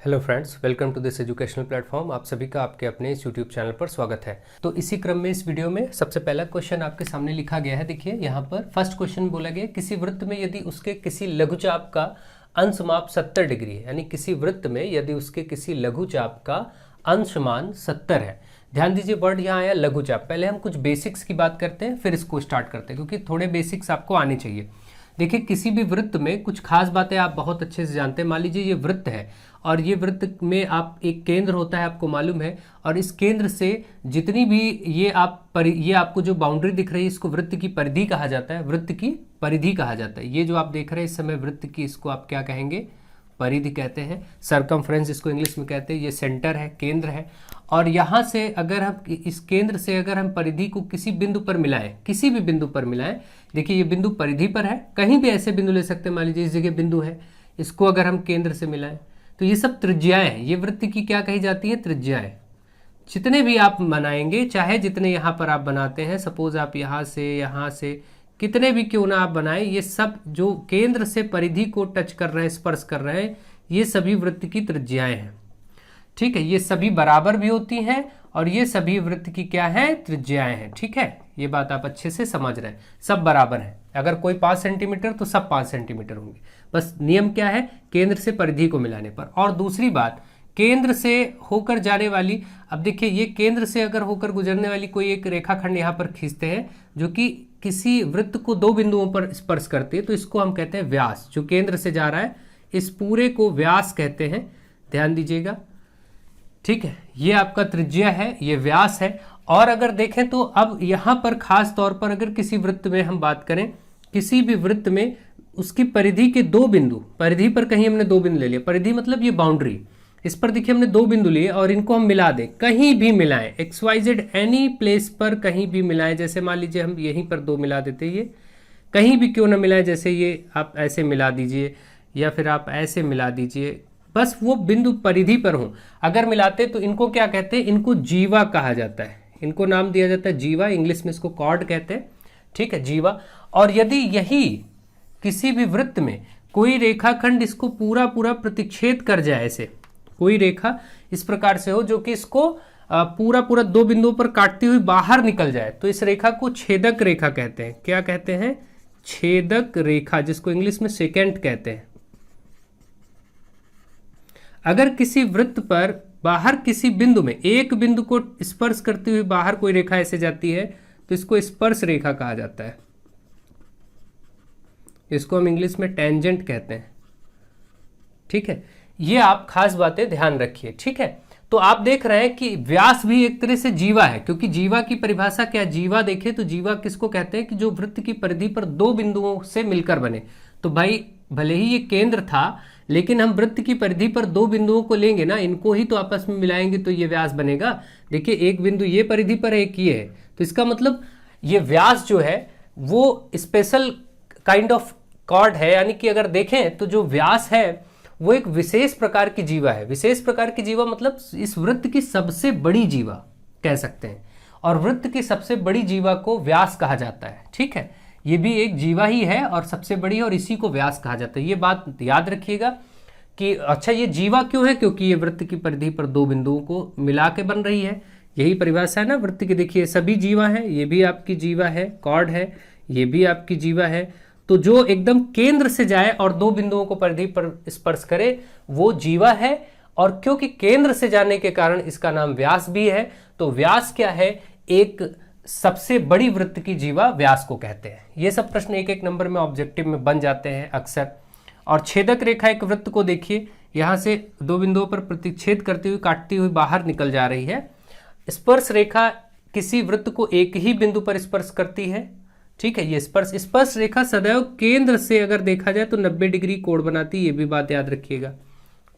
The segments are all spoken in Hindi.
Hello friends, welcome to this educational platform. आप सभी का आपके अपने इस यूट्यूब चैनल पर स्वागत है। तो इसी क्रम में इस वीडियो में सबसे पहला क्वेश्चन आपके सामने लिखा गया है। देखिए यहाँ पर फर्स्ट क्वेश्चन बोला गया, किसी वृत्त में यदि उसके किसी लघुचाप का अंशमाप 70 डिग्री है, यानी किसी वृत्त में यदि उसके किसी लघुचाप का अंशमान 70 है। ध्यान दीजिए वर्ड यहाँ आया लघुचाप। पहले हम कुछ बेसिक्स की बात करते हैं, फिर इसको स्टार्ट करते हैं, क्योंकि थोड़े बेसिक्स आपको आने चाहिए। देखिए किसी भी वृत्त में कुछ खास बातें आप बहुत अच्छे से जानते हैं। मान लीजिए ये वृत्त है और ये वृत्त में आप एक केंद्र होता है, आपको मालूम है, और इस केंद्र से जितनी भी ये आपको जो बाउंड्री दिख रही है, इसको वृत्त की परिधि कहा जाता है। वृत्त की परिधि कहा जाता है। ये जो आप देख रहे हैं इस समय वृत्त की, इसको आप क्या कहेंगे? परिधि कहते हैं। सरकमफ्रेंस इसको इंग्लिश में कहते हैं। ये सेंटर है, केंद्र है। और यहाँ से अगर हम इस केंद्र से अगर हम परिधि को किसी बिंदु पर मिलाएं, किसी भी बिंदु पर मिलाएं, देखिए ये बिंदु परिधि पर है, कहीं भी ऐसे बिंदु ले सकते हैं। मान लीजिए इस जगह बिंदु है, इसको अगर हम केंद्र से मिलाएं तो ये सब त्रिज्याएं हैं। ये वृत्त की क्या कही जाती है? त्रिज्याएं। जितने भी आप बनाएंगे, चाहे जितने यहाँ पर आप बनाते हैं, सपोज आप यहाँ से कितने भी क्यों ना आप बनाएं, ये सब जो केंद्र से परिधि को टच कर रहे हैं, स्पर्श कर रहे हैं, ये सभी वृत्त की त्रिज्याएं हैं। ठीक है, ये सभी बराबर भी होती हैं और ये सभी वृत्त की क्या है? त्रिज्याएं हैं। ठीक है, ये बात आप अच्छे से समझ रहे हैं। सब बराबर है। अगर कोई 5 सेंटीमीटर तो सब 5 सेंटीमीटर होंगे। बस नियम क्या है? केंद्र से परिधि को मिलाने पर। और दूसरी बात, केंद्र से होकर जाने वाली, अब देखिए ये केंद्र से अगर होकर गुजरने वाली कोई एक रेखाखंड यहाँ पर खींचते हैं जो कि किसी वृत्त को 2 बिंदुओं पर स्पर्श करती है, तो इसको हम कहते हैं व्यास। जो केंद्र से जा रहा है इस पूरे को व्यास कहते हैं। ध्यान दीजिएगा। ठीक है, ये आपका त्रिज्या है, ये व्यास है। और अगर देखें तो अब यहाँ पर खास तौर पर अगर किसी वृत्त में हम बात करें, किसी भी वृत्त में उसकी परिधि के 2 बिंदु, परिधि पर कहीं हमने 2 बिंदु ले लिया, परिधि मतलब ये बाउंड्री, इस पर देखिए हमने 2 बिंदु लिए और इनको हम मिला दें, कहीं भी मिलाएं, XYZ एनी प्लेस पर कहीं भी मिलाएं। जैसे मान लीजिए हम यहीं पर 2 मिला देते, ये कहीं भी क्यों ना मिलाएं, जैसे ये आप ऐसे मिला दीजिए या फिर आप ऐसे मिला दीजिए, बस वो बिंदु परिधि पर हो। अगर मिलाते तो इनको क्या कहते हैं? इनको जीवा कहा जाता है। इनको नाम दिया जाता है जीवा, इंग्लिश में इसको कॉर्ड कहते हैं। ठीक है, जीवा। और यदि यही किसी भी वृत्त में कोई रेखाखंड इसको पूरा पूरा प्रतिच्छेद कर जाए, ऐसे कोई रेखा इस प्रकार से हो जो कि इसको पूरा पूरा 2 बिंदुओं पर काटती हुई बाहर निकल जाए, तो इस रेखा को छेदक रेखा कहते हैं। क्या कहते हैं? छेदक रेखा, जिसको इंग्लिश में सेकेंट कहते हैं। अगर किसी वृत्त पर बाहर किसी बिंदु में एक बिंदु को स्पर्श करती हुई बाहर कोई रेखा ऐसे जाती है तो इसको स्पर्श रेखा कहा जाता है। इसको हम इंग्लिश में टेंजेंट कहते हैं। ठीक है, ये आप खास बातें ध्यान रखिए। ठीक है, तो आप देख रहे हैं कि व्यास भी एक तरह से जीवा है, क्योंकि जीवा की परिभाषा क्या? जीवा देखें तो जीवा किसको कहते हैं? कि जो वृत्त की परिधि पर 2 बिंदुओं से मिलकर बने। तो भाई भले ही ये केंद्र था, लेकिन हम वृत्त की परिधि पर 2 बिंदुओं को लेंगे ना, इनको ही तो आपस में मिलाएंगे तो ये व्यास बनेगा। देखिए एक बिंदु ये परिधि पर है, एक ये है, तो इसका मतलब ये व्यास जो है वो स्पेशल काइंड ऑफ कॉर्ड है। यानी कि अगर देखें तो जो व्यास है वो एक विशेष प्रकार की जीवा है। विशेष प्रकार की जीवा मतलब इस वृत्त की सबसे बड़ी जीवा कह सकते हैं, और वृत्त की सबसे बड़ी जीवा को व्यास कहा जाता है। ठीक है, ये भी एक जीवा ही है और सबसे बड़ी है, और इसी को व्यास कहा जाता है। ये बात याद रखिएगा कि अच्छा ये जीवा क्यों है? क्योंकि ये वृत्त की परिधि पर 2 बिंदुओं को मिला के बन रही है। यही परिभाषा है ना वृत्त की। देखिए सभी जीवा है, ये भी आपकी जीवा है, कॉर्ड है, ये भी आपकी जीवा है। तो जो एकदम केंद्र से जाए और 2 बिंदुओं को परिधि पर स्पर्श करे वो जीवा है। और क्योंकि केंद्र से जाने के कारण इसका नाम व्यास भी है। तो व्यास क्या है? एक सबसे बड़ी वृत्त की जीवा व्यास को कहते हैं। ये सब प्रश्न एक एक नंबर में ऑब्जेक्टिव में बन जाते हैं अक्सर। और छेदक रेखा, एक वृत्त को देखिए यहां से 2 बिंदुओं पर प्रतिच्छेद करती हुई काटती हुई बाहर निकल जा रही है। स्पर्श रेखा किसी वृत्त को एक ही बिंदु पर स्पर्श करती है। ठीक है, ये स्पर्श रेखा सदैव केंद्र से अगर देखा जाए तो 90 डिग्री कोण बनाती है। ये भी बात याद रखिएगा।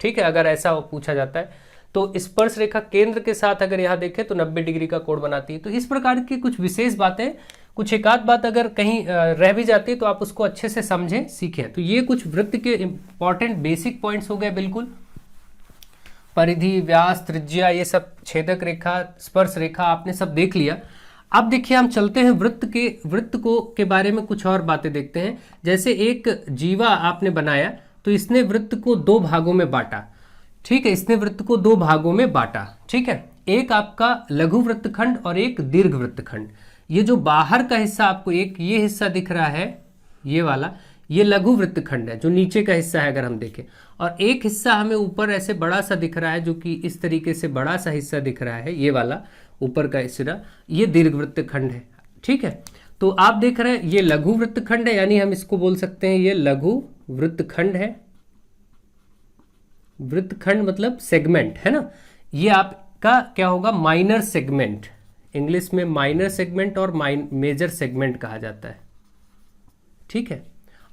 ठीक है, अगर ऐसा पूछा जाता है तो स्पर्श रेखा केंद्र के साथ अगर यहाँ देखें तो 90 डिग्री का कोण बनाती है। तो इस प्रकार की कुछ विशेष बातें, कुछ एक आध बात अगर कहीं रह भी जाती है तो आप उसको अच्छे से समझें, सीखें। तो ये कुछ वृत्त के इंपॉर्टेंट बेसिक पॉइंट्स हो गए। बिल्कुल परिधि, व्यास, त्रिज्या, ये सब, छेदक रेखा, स्पर्श रेखा आपने सब देख लिया। अब देखिए हम चलते हैं वृत्त के बारे में कुछ और बातें देखते हैं। जैसे एक जीवा आपने बनाया तो इसने वृत्त को 2 भागों में बांटा। ठीक है, इसने वृत्त को दो भागों में बांटा। ठीक है, एक आपका लघु वृत्तखंड और एक दीर्घ वृत्तखंड। ये जो बाहर का हिस्सा आपको एक ये हिस्सा दिख रहा है, ये वाला, ये लघु वृत्तखंड है जो नीचे का हिस्सा है अगर हम देखें, और एक हिस्सा हमें ऊपर ऐसे बड़ा सा दिख रहा है जो कि इस तरीके से बड़ा सा हिस्सा दिख रहा है, ये वाला ऊपर का हिस्सा, ये दीर्घ वृत्तखंड है। ठीक है, तो आप देख रहे हैं ये लघु वृत्तखंड है, यानी हम इसको बोल सकते हैं ये लघु वृत्तखंड है। वृत्तखंड मतलब सेगमेंट है ना, ये आपका क्या होगा, माइनर सेगमेंट। इंग्लिश में माइनर सेगमेंट और मेजर सेगमेंट कहा जाता है। ठीक है,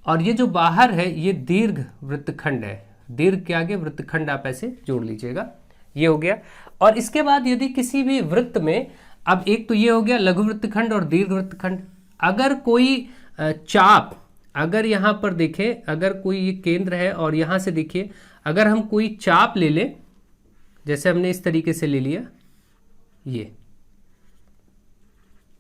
और ये जो बाहर है ये दीर्घ वृत्तखंड है। दीर्घ के आगे वृत्तखंड आप ऐसे जोड़ लीजिएगा, ये हो गया। और इसके बाद यदि किसी भी वृत्त में, अब एक तो ये हो गया लघु वृत्तखंड और दीर्घ वृत्तखंड, अगर कोई चाप, अगर यहाँ पर देखें, अगर कोई ये केंद्र है और यहाँ से देखिए अगर हम कोई चाप ले लें, जैसे हमने इस तरीके से ले लिया,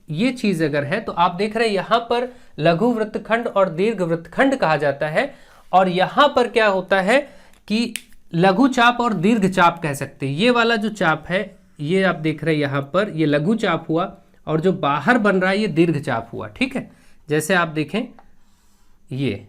ये चीज अगर है तो आप देख रहे हैं यहां पर लघु वृत्तखंड और दीर्घ वृत्तखंड कहा जाता है। और यहां पर क्या होता है कि लघु चाप और दीर्घ चाप कह सकते हैं। ये वाला जो चाप है ये आप देख रहे हैं यहां पर ये लघु चाप हुआ, और जो बाहर बन रहा है ये दीर्घ चाप हुआ। ठीक है, जैसे आप देखें ये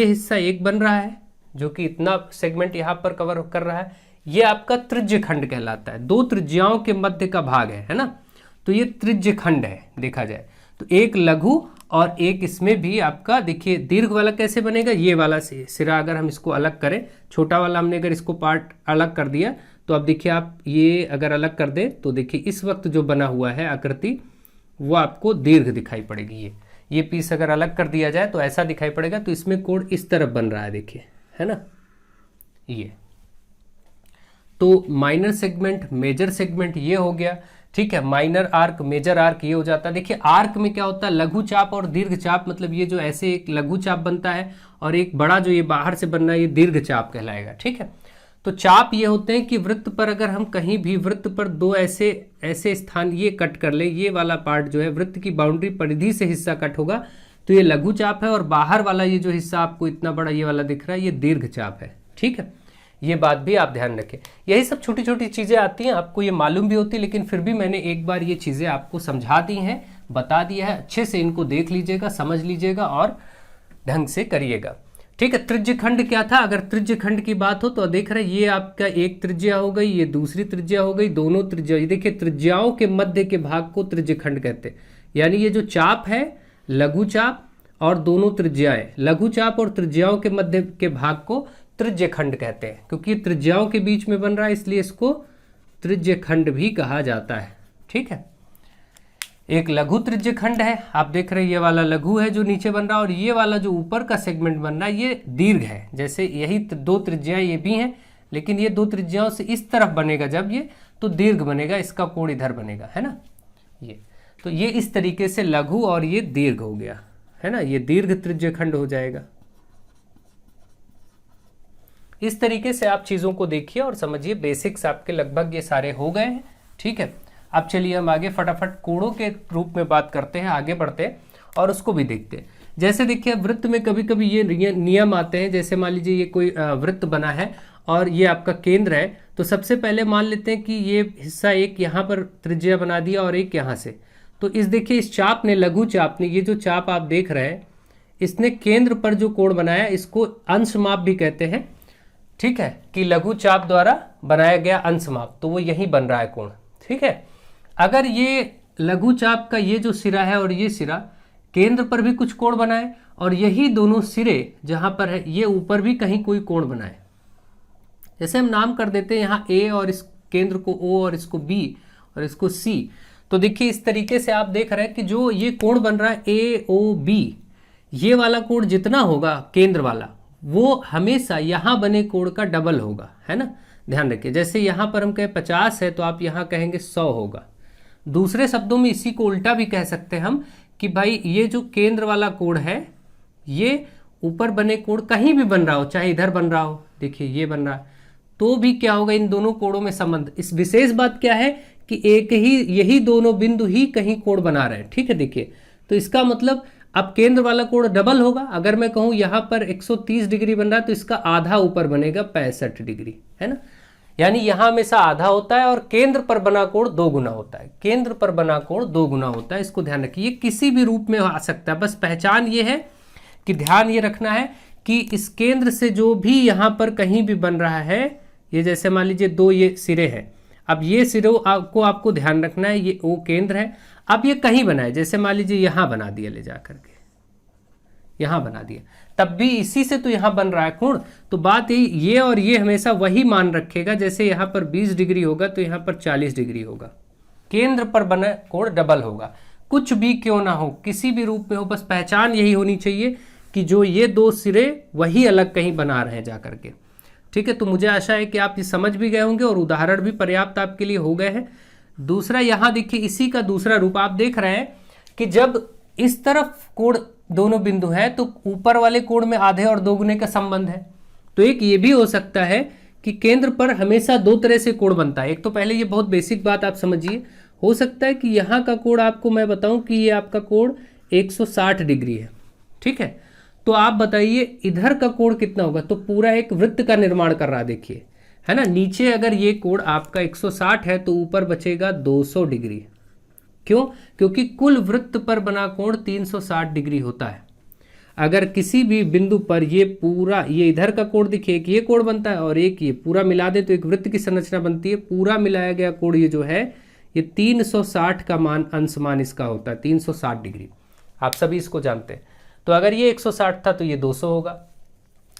हिस्सा एक बन रहा है जो कि इतना सेगमेंट यहां पर कवर कर रहा है, ये आपका त्रिज्य खंड कहलाता है। दो त्रिज्याओं के मध्य का भाग है ना, तो ये त्रिज्य खंड है देखा जाए तो। एक लघु और एक इसमें भी आपका देखिए दीर्घ वाला कैसे बनेगा, ये वाला सिरा अगर हम इसको अलग करें, छोटा वाला हमने अगर इसको पार्ट अलग कर दिया तो अब देखिए आप ये अगर अलग कर दें तो देखिए इस वक्त जो बना हुआ है आकृति वो आपको दीर्घ दिखाई पड़ेगी। ये पीस अगर अलग कर दिया जाए तो ऐसा दिखाई पड़ेगा, तो इसमें कोण इस तरफ बन रहा है देखिए, है ना। ये तो माइनर सेगमेंट, मेजर सेगमेंट ये हो गया। ठीक है, माइनर आर्क, मेजर आर्क ये हो जाता है। देखिए आर्क में क्या होता है, लघु चाप और दीर्घ चाप, मतलब ये जो ऐसे एक लघु चाप बनता है और एक बड़ा जो ये बाहर से बनना है ये दीर्घ चाप कहलाएगा। ठीक है, तो चाप ये होते हैं कि वृत्त पर अगर हम कहीं भी वृत्त पर दो ऐसे स्थान ये कट कर ले, ये वाला पार्ट जो है वृत्त की बाउंड्री परिधि से हिस्सा कट होगा तो ये लघु चाप है, और बाहर वाला ये जो हिस्सा आपको इतना बड़ा ये वाला दिख रहा है ये दीर्घ चाप है। ठीक है, ये बात भी आप ध्यान रखें। यही सब छोटी छोटी चीजें आती हैं, आपको ये मालूम भी होती है, लेकिन फिर भी मैंने एक बार ये चीजें आपको समझा दी हैं, बता दिया है। अच्छे से इनको देख लीजिएगा, समझ लीजिएगा और ढंग से करिएगा। ठीक है, त्रिज्य खंड क्या था, अगर त्रिज्य खंड की बात हो तो देख रहे ये आपका एक त्रिज्या हो गई, ये दूसरी त्रिज्या हो गई, दोनों त्रिज्या, ये देखिए त्रिज्याओं के मध्य के भाग को त्रिज्य खंड कहते हैं। यानी ये जो चाप है लघु चाप और दोनों त्रिज्याएं, लघु चाप और त्रिज्याओं के मध्य के भाग को त्रिज्य खंड कहते हैं, क्योंकि त्रिज्याओं के बीच में बन रहा है इसलिए इसको त्रिज्य खंड भी कहा जाता है। ठीक है, एक लघु त्रिज्य खंड है, आप देख रहे हैं ये वाला लघु है जो नीचे बन रहा है, और ये वाला जो ऊपर का सेगमेंट बन रहा है ये दीर्घ है। जैसे यही दो त्रिज्याएं ये भी हैं, लेकिन ये दो त्रिज्याओं से इस तरफ बनेगा जब ये, तो दीर्घ बनेगा, इसका कोण इधर बनेगा, है ना। ये तो ये इस तरीके से लघु और ये दीर्घ हो गया, है ना, ये दीर्घ त्रिज्य खंड हो जाएगा। इस तरीके से आप चीजों को देखिए और समझिए, बेसिक्स आपके लगभग ये सारे हो गए हैं। ठीक है, अब चलिए हम आगे फटाफट कोणों के रूप में बात करते हैं, आगे बढ़ते हैं और उसको भी देखते हैं। जैसे देखिए वृत्त में कभी कभी ये नियम आते हैं, जैसे मान लीजिए ये कोई वृत्त बना है और ये आपका केंद्र है, तो सबसे पहले मान लेते हैं कि ये हिस्सा एक यहाँ पर त्रिज्या बना दिया और एक यहाँ से, तो इस देखिए इस चाप ने, लघु चाप ने, ये जो चाप आप देख रहे हैं इसने केंद्र पर जो कोण बनाया इसको अंशमाप भी कहते हैं। ठीक है, कि लघु चाप द्वारा बनाया गया अंशमाप, तो वो यही बन रहा है कोण। ठीक है, अगर ये लघु चाप का ये जो सिरा है और ये सिरा केंद्र पर भी कुछ कोण बनाए और यही दोनों सिरे जहां पर है ये ऊपर भी कहीं कोई कोण बनाए, जैसे हम नाम कर देते हैं यहाँ ए और इस केंद्र को ओ और इसको बी और इसको सी, तो देखिए इस तरीके से आप देख रहे हैं कि जो ये कोण बन रहा है ए ओ बी, ये वाला कोण जितना होगा केंद्र वाला वो हमेशा यहाँ बने कोण का डबल होगा, है ना। ध्यान रखिए, जैसे यहाँ पर हम कहें 50 है तो आप यहाँ कहेंगे 100 होगा। दूसरे शब्दों में इसी को उल्टा भी कह सकते हैं हम कि भाई ये जो केंद्र वाला कोण है ये ऊपर बने कोण कहीं भी बन रहा हो, चाहे इधर बन रहा हो, देखिए ये बन रहा है, तो भी क्या होगा, इन दोनों कोणों में संबंध। इस विशेष बात क्या है कि एक ही यही दोनों बिंदु ही कहीं कोण बना रहे हैं। ठीक है, देखिए तो इसका मतलब अब केंद्र वाला कोण डबल होगा। अगर मैं कहूं यहां पर 130 डिग्री बन रहा है तो इसका आधा ऊपर बनेगा 65 डिग्री, है ना। यानी यहां हमेशा आधा होता है और केंद्र पर बना कोण 2 गुना होता है। केंद्र पर बना कोण 2 गुना होता है, इसको ध्यान रखिए। किसी भी रूप में आ सकता है, बस पहचान ये है कि ध्यान ये रखना है कि इस केंद्र से जो भी यहां पर कहीं भी बन रहा है, ये जैसे मान लीजिए 2 ये सिरे हैं, अब ये सिरों आपको ध्यान रखना है, ये वो केंद्र है। अब ये कहीं बना है, जैसे मान लीजिए यहां बना दिया, ले जा करके यहां बना दिया, तब भी इसी से तो यहां बन रहा है कोण। तो बात ये और ये हमेशा वही मान रखेगा, जैसे यहां पर 20 डिग्री होगा तो यहां पर 40 डिग्री होगा। केंद्र पर बना कोण डबल होगा, कुछ भी क्यों ना हो, किसी भी रूप में हो, बस पहचान यही होनी चाहिए कि जो ये 2 सिरे वही अलग कहीं बना रहे हैं जा करके। ठीक है, तो मुझे आशा है कि आप ये समझ भी गए होंगे और उदाहरण भी पर्याप्त आपके लिए हो गए हैं। दूसरा यहां देखिए, इसी का दूसरा रूप आप देख रहे हैं कि जब इस तरफ कोण दोनों बिंदु है तो ऊपर वाले कोण में आधे और 2 गुने का संबंध है। तो एक ये भी हो सकता है कि केंद्र पर हमेशा 2 तरह से कोण बनता है। एक तो पहले ये बहुत बेसिक बात आप समझिए, हो सकता है कि यहां का कोण आपको मैं बताऊं कि ये आपका कोण 160 डिग्री है। ठीक है, तो आप बताइए इधर का कोण कितना होगा। तो पूरा एक वृत्त का निर्माण कर रहा है, देखिए, है ना। नीचे अगर ये कोण आपका 160 है तो ऊपर बचेगा 200 डिग्री। क्यों? क्योंकि कुल वृत्त पर बना कोण 360 डिग्री होता है। अगर किसी भी बिंदु पर ये पूरा, ये इधर का कोण दिखे, एक ये कोण बनता है और एक ये पूरा मिला दे तो एक वृत्त की संरचना बनती है। पूरा मिलाया गया कोण ये जो है ये 360 का मान, अंश मान इसका होता है 360 डिग्री। आप सभी इसको जानते हैं। तो अगर ये 160 था तो ये 200 होगा।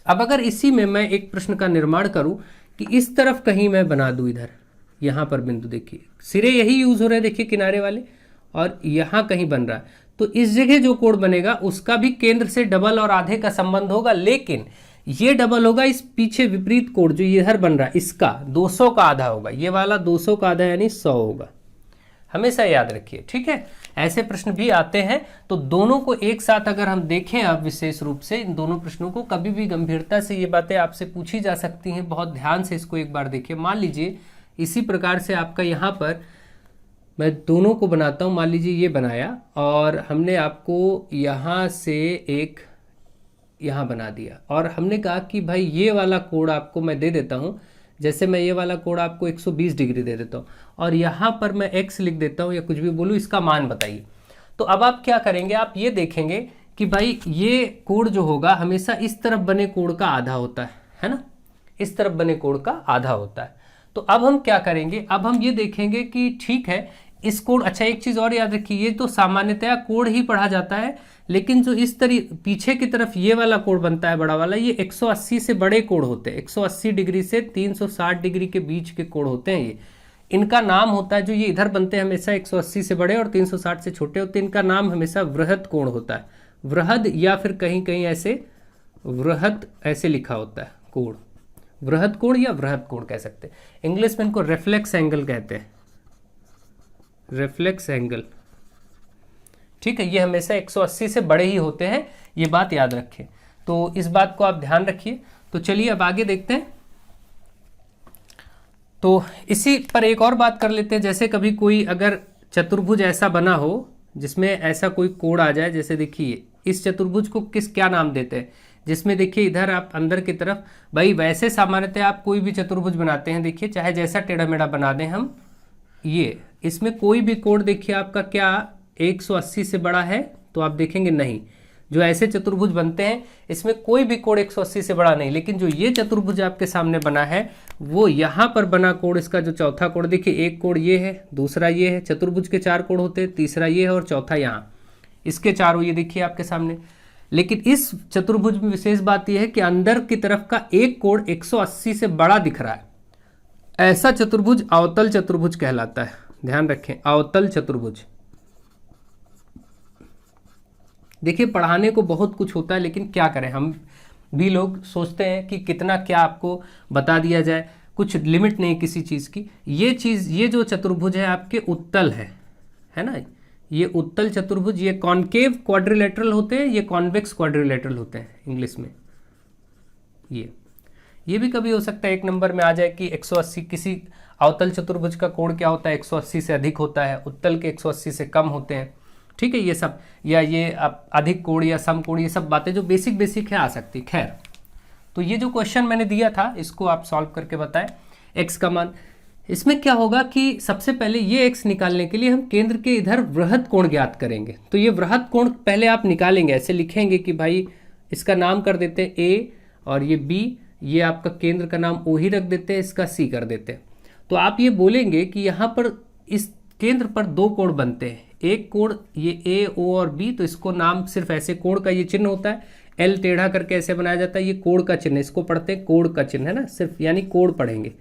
अब अगर इसी में मैं एक प्रश्न का निर्माण करूं कि इस तरफ कहीं मैं बना दूं, इधर यहां पर बिंदु देखिए, सिरे यही यूज हो रहे हैं, देखिए किनारे वाले, और यहां कहीं बन रहा है, तो इस जगह जो कोण बनेगा उसका भी केंद्र से डबल और आधे का संबंध होगा, लेकिन ये डबल होगा इस पीछे विपरीत कोण जो इधर बन रहा है इसका 200 का आधा होगा। ये वाला 200 का आधा यानी 100 होगा, हमेशा याद रखिए। ठीक है, ऐसे प्रश्न भी आते हैं। तो दोनों को एक साथ अगर हम देखें, अब विशेष रूप से इन दोनों प्रश्नों को, कभी भी गंभीरता से ये बातें आपसे पूछी जा सकती हैं, बहुत ध्यान से इसको एक बार देखिए। मान लीजिए इसी प्रकार से आपका यहाँ पर मैं दोनों को बनाता हूँ। मान लीजिए ये बनाया और हमने आपको यहाँ से एक यहाँ बना दिया और हमने कहा कि भाई ये वाला कोण आपको मैं दे देता हूँ, जैसे मैं ये वाला कोण आपको 120 डिग्री दे देता हूँ और यहाँ पर मैं x लिख देता हूँ या कुछ भी बोलूँ, इसका मान बताइए। तो अब आप क्या करेंगे, आप ये देखेंगे कि भाई ये कोण जो होगा हमेशा इस तरफ बने कोण का आधा होता है ना, इस तरफ बने कोण का आधा होता है। तो अब हम क्या करेंगे, अब हम ये देखेंगे कि ठीक है इस कोण, अच्छा एक चीज और याद रखिए, ये तो सामान्यतया कोण ही पढ़ा जाता है, लेकिन जो इस पीछे की तरफ ये वाला कोण बनता है बड़ा वाला, ये 180 से बड़े कोण होते हैं। 180 डिग्री से 360 डिग्री के बीच के कोण होते हैं ये, इनका नाम होता है, जो ये इधर बनते हैं हमेशा 180 से बड़े और 360 से छोटे होते हैं, इनका नाम हमेशा वृहद कोण होता है। वृहद या फिर कहीं कहीं ऐसे वृहद ऐसे लिखा होता है कोण, वृहद कोण या वृहद कोण कह सकते हैं। इंग्लिश में इनको रिफ्लेक्स एंगल कहते हैं, रिफ्लेक्स एंगल। ठीक है, ये हमेशा 180 से बड़े ही होते हैं, ये बात याद रखें। तो इस बात को आप ध्यान रखिए। तो चलिए अब आगे देखते हैं। तो इसी पर एक और बात कर लेते हैं। जैसे कभी कोई अगर चतुर्भुज ऐसा बना हो जिसमें ऐसा कोई कोण आ जाए, जैसे देखिए इस चतुर्भुज को क्या नाम देते हैं, जिसमें देखिए इधर आप अंदर की तरफ, भाई वैसे सामान्यतः आप कोई भी चतुर्भुज बनाते हैं, देखिए चाहे जैसा टेढ़ा मेढ़ा बना दें हम, ये इसमें कोई भी कोण देखिए आपका क्या 180 से बड़ा है, तो आप देखेंगे नहीं। जो ऐसे चतुर्भुज बनते हैं इसमें कोई भी कोण 180 से बड़ा नहीं, लेकिन जो ये चतुर्भुज आपके सामने बना है वो यहाँ पर बना कोण, इसका जो चौथा कोण देखिए, एक कोण ये है, दूसरा ये है, चतुर्भुज के 4 कोण होते हैं, तीसरा ये है और चौथा यहाँ, इसके चारों ये देखिए आपके सामने। लेकिन इस चतुर्भुज में विशेष बात यह है कि अंदर की तरफ का एक कोण 180 से बड़ा दिख रहा है। ऐसा चतुर्भुज अवतल चतुर्भुज कहलाता है, ध्यान रखें, अवतल चतुर्भुज। देखिए पढ़ाने को बहुत कुछ होता है, लेकिन क्या करें, हम भी लोग सोचते हैं कि कितना क्या आपको बता दिया जाए, कुछ लिमिट नहीं किसी चीज़ की। ये चीज़, ये जो चतुर्भुज है आपके उत्तल है ना, ये उत्तल चतुर्भुज, ये कॉनकेव क्वाड्रिलेटरल होते हैं, ये कॉन्वेक्स क्वाड्रिलेटरल होते हैं इंग्लिश में। ये भी कभी हो सकता है 1 नंबर में आ जाए कि 180, किसी अवतल चतुर्भुज का कोण क्या होता है 180 से अधिक होता है, उत्तल के 180 से कम होते हैं। ठीक है, ये सब या ये अधिक कोण या सम कोण, ये सब बातें जो बेसिक बेसिक है आ सकती। खैर, तो ये जो क्वेश्चन मैंने दिया था इसको आप सॉल्व करके बताएं। एक्स का मान, इसमें क्या होगा कि सबसे पहले ये एक्स निकालने के लिए हम केंद्र के इधर वृहद कोण ज्ञात करेंगे। तो ये वृहद कोण पहले आप निकालेंगे, ऐसे लिखेंगे कि भाई इसका नाम कर देते हैं ए और ये बी, ये आपका केंद्र का नाम ओ ही रख देते हैं, इसका सी कर देते हैं। तो आप ये बोलेंगे कि यहाँ पर इस केंद्र पर दो कोण बनते हैं, एक कोण ये ए ओ और बी, तो इसको नाम सिर्फ ऐसे कोण का ये चिन्ह होता है, एल टेढ़ा करके ऐसे बनाया जाता है, ये कोण का चिन्ह, इसको पढ़ते हैं कोण का चिन्ह, है ना, सिर्फ यानी कोण पढ़ेंगे।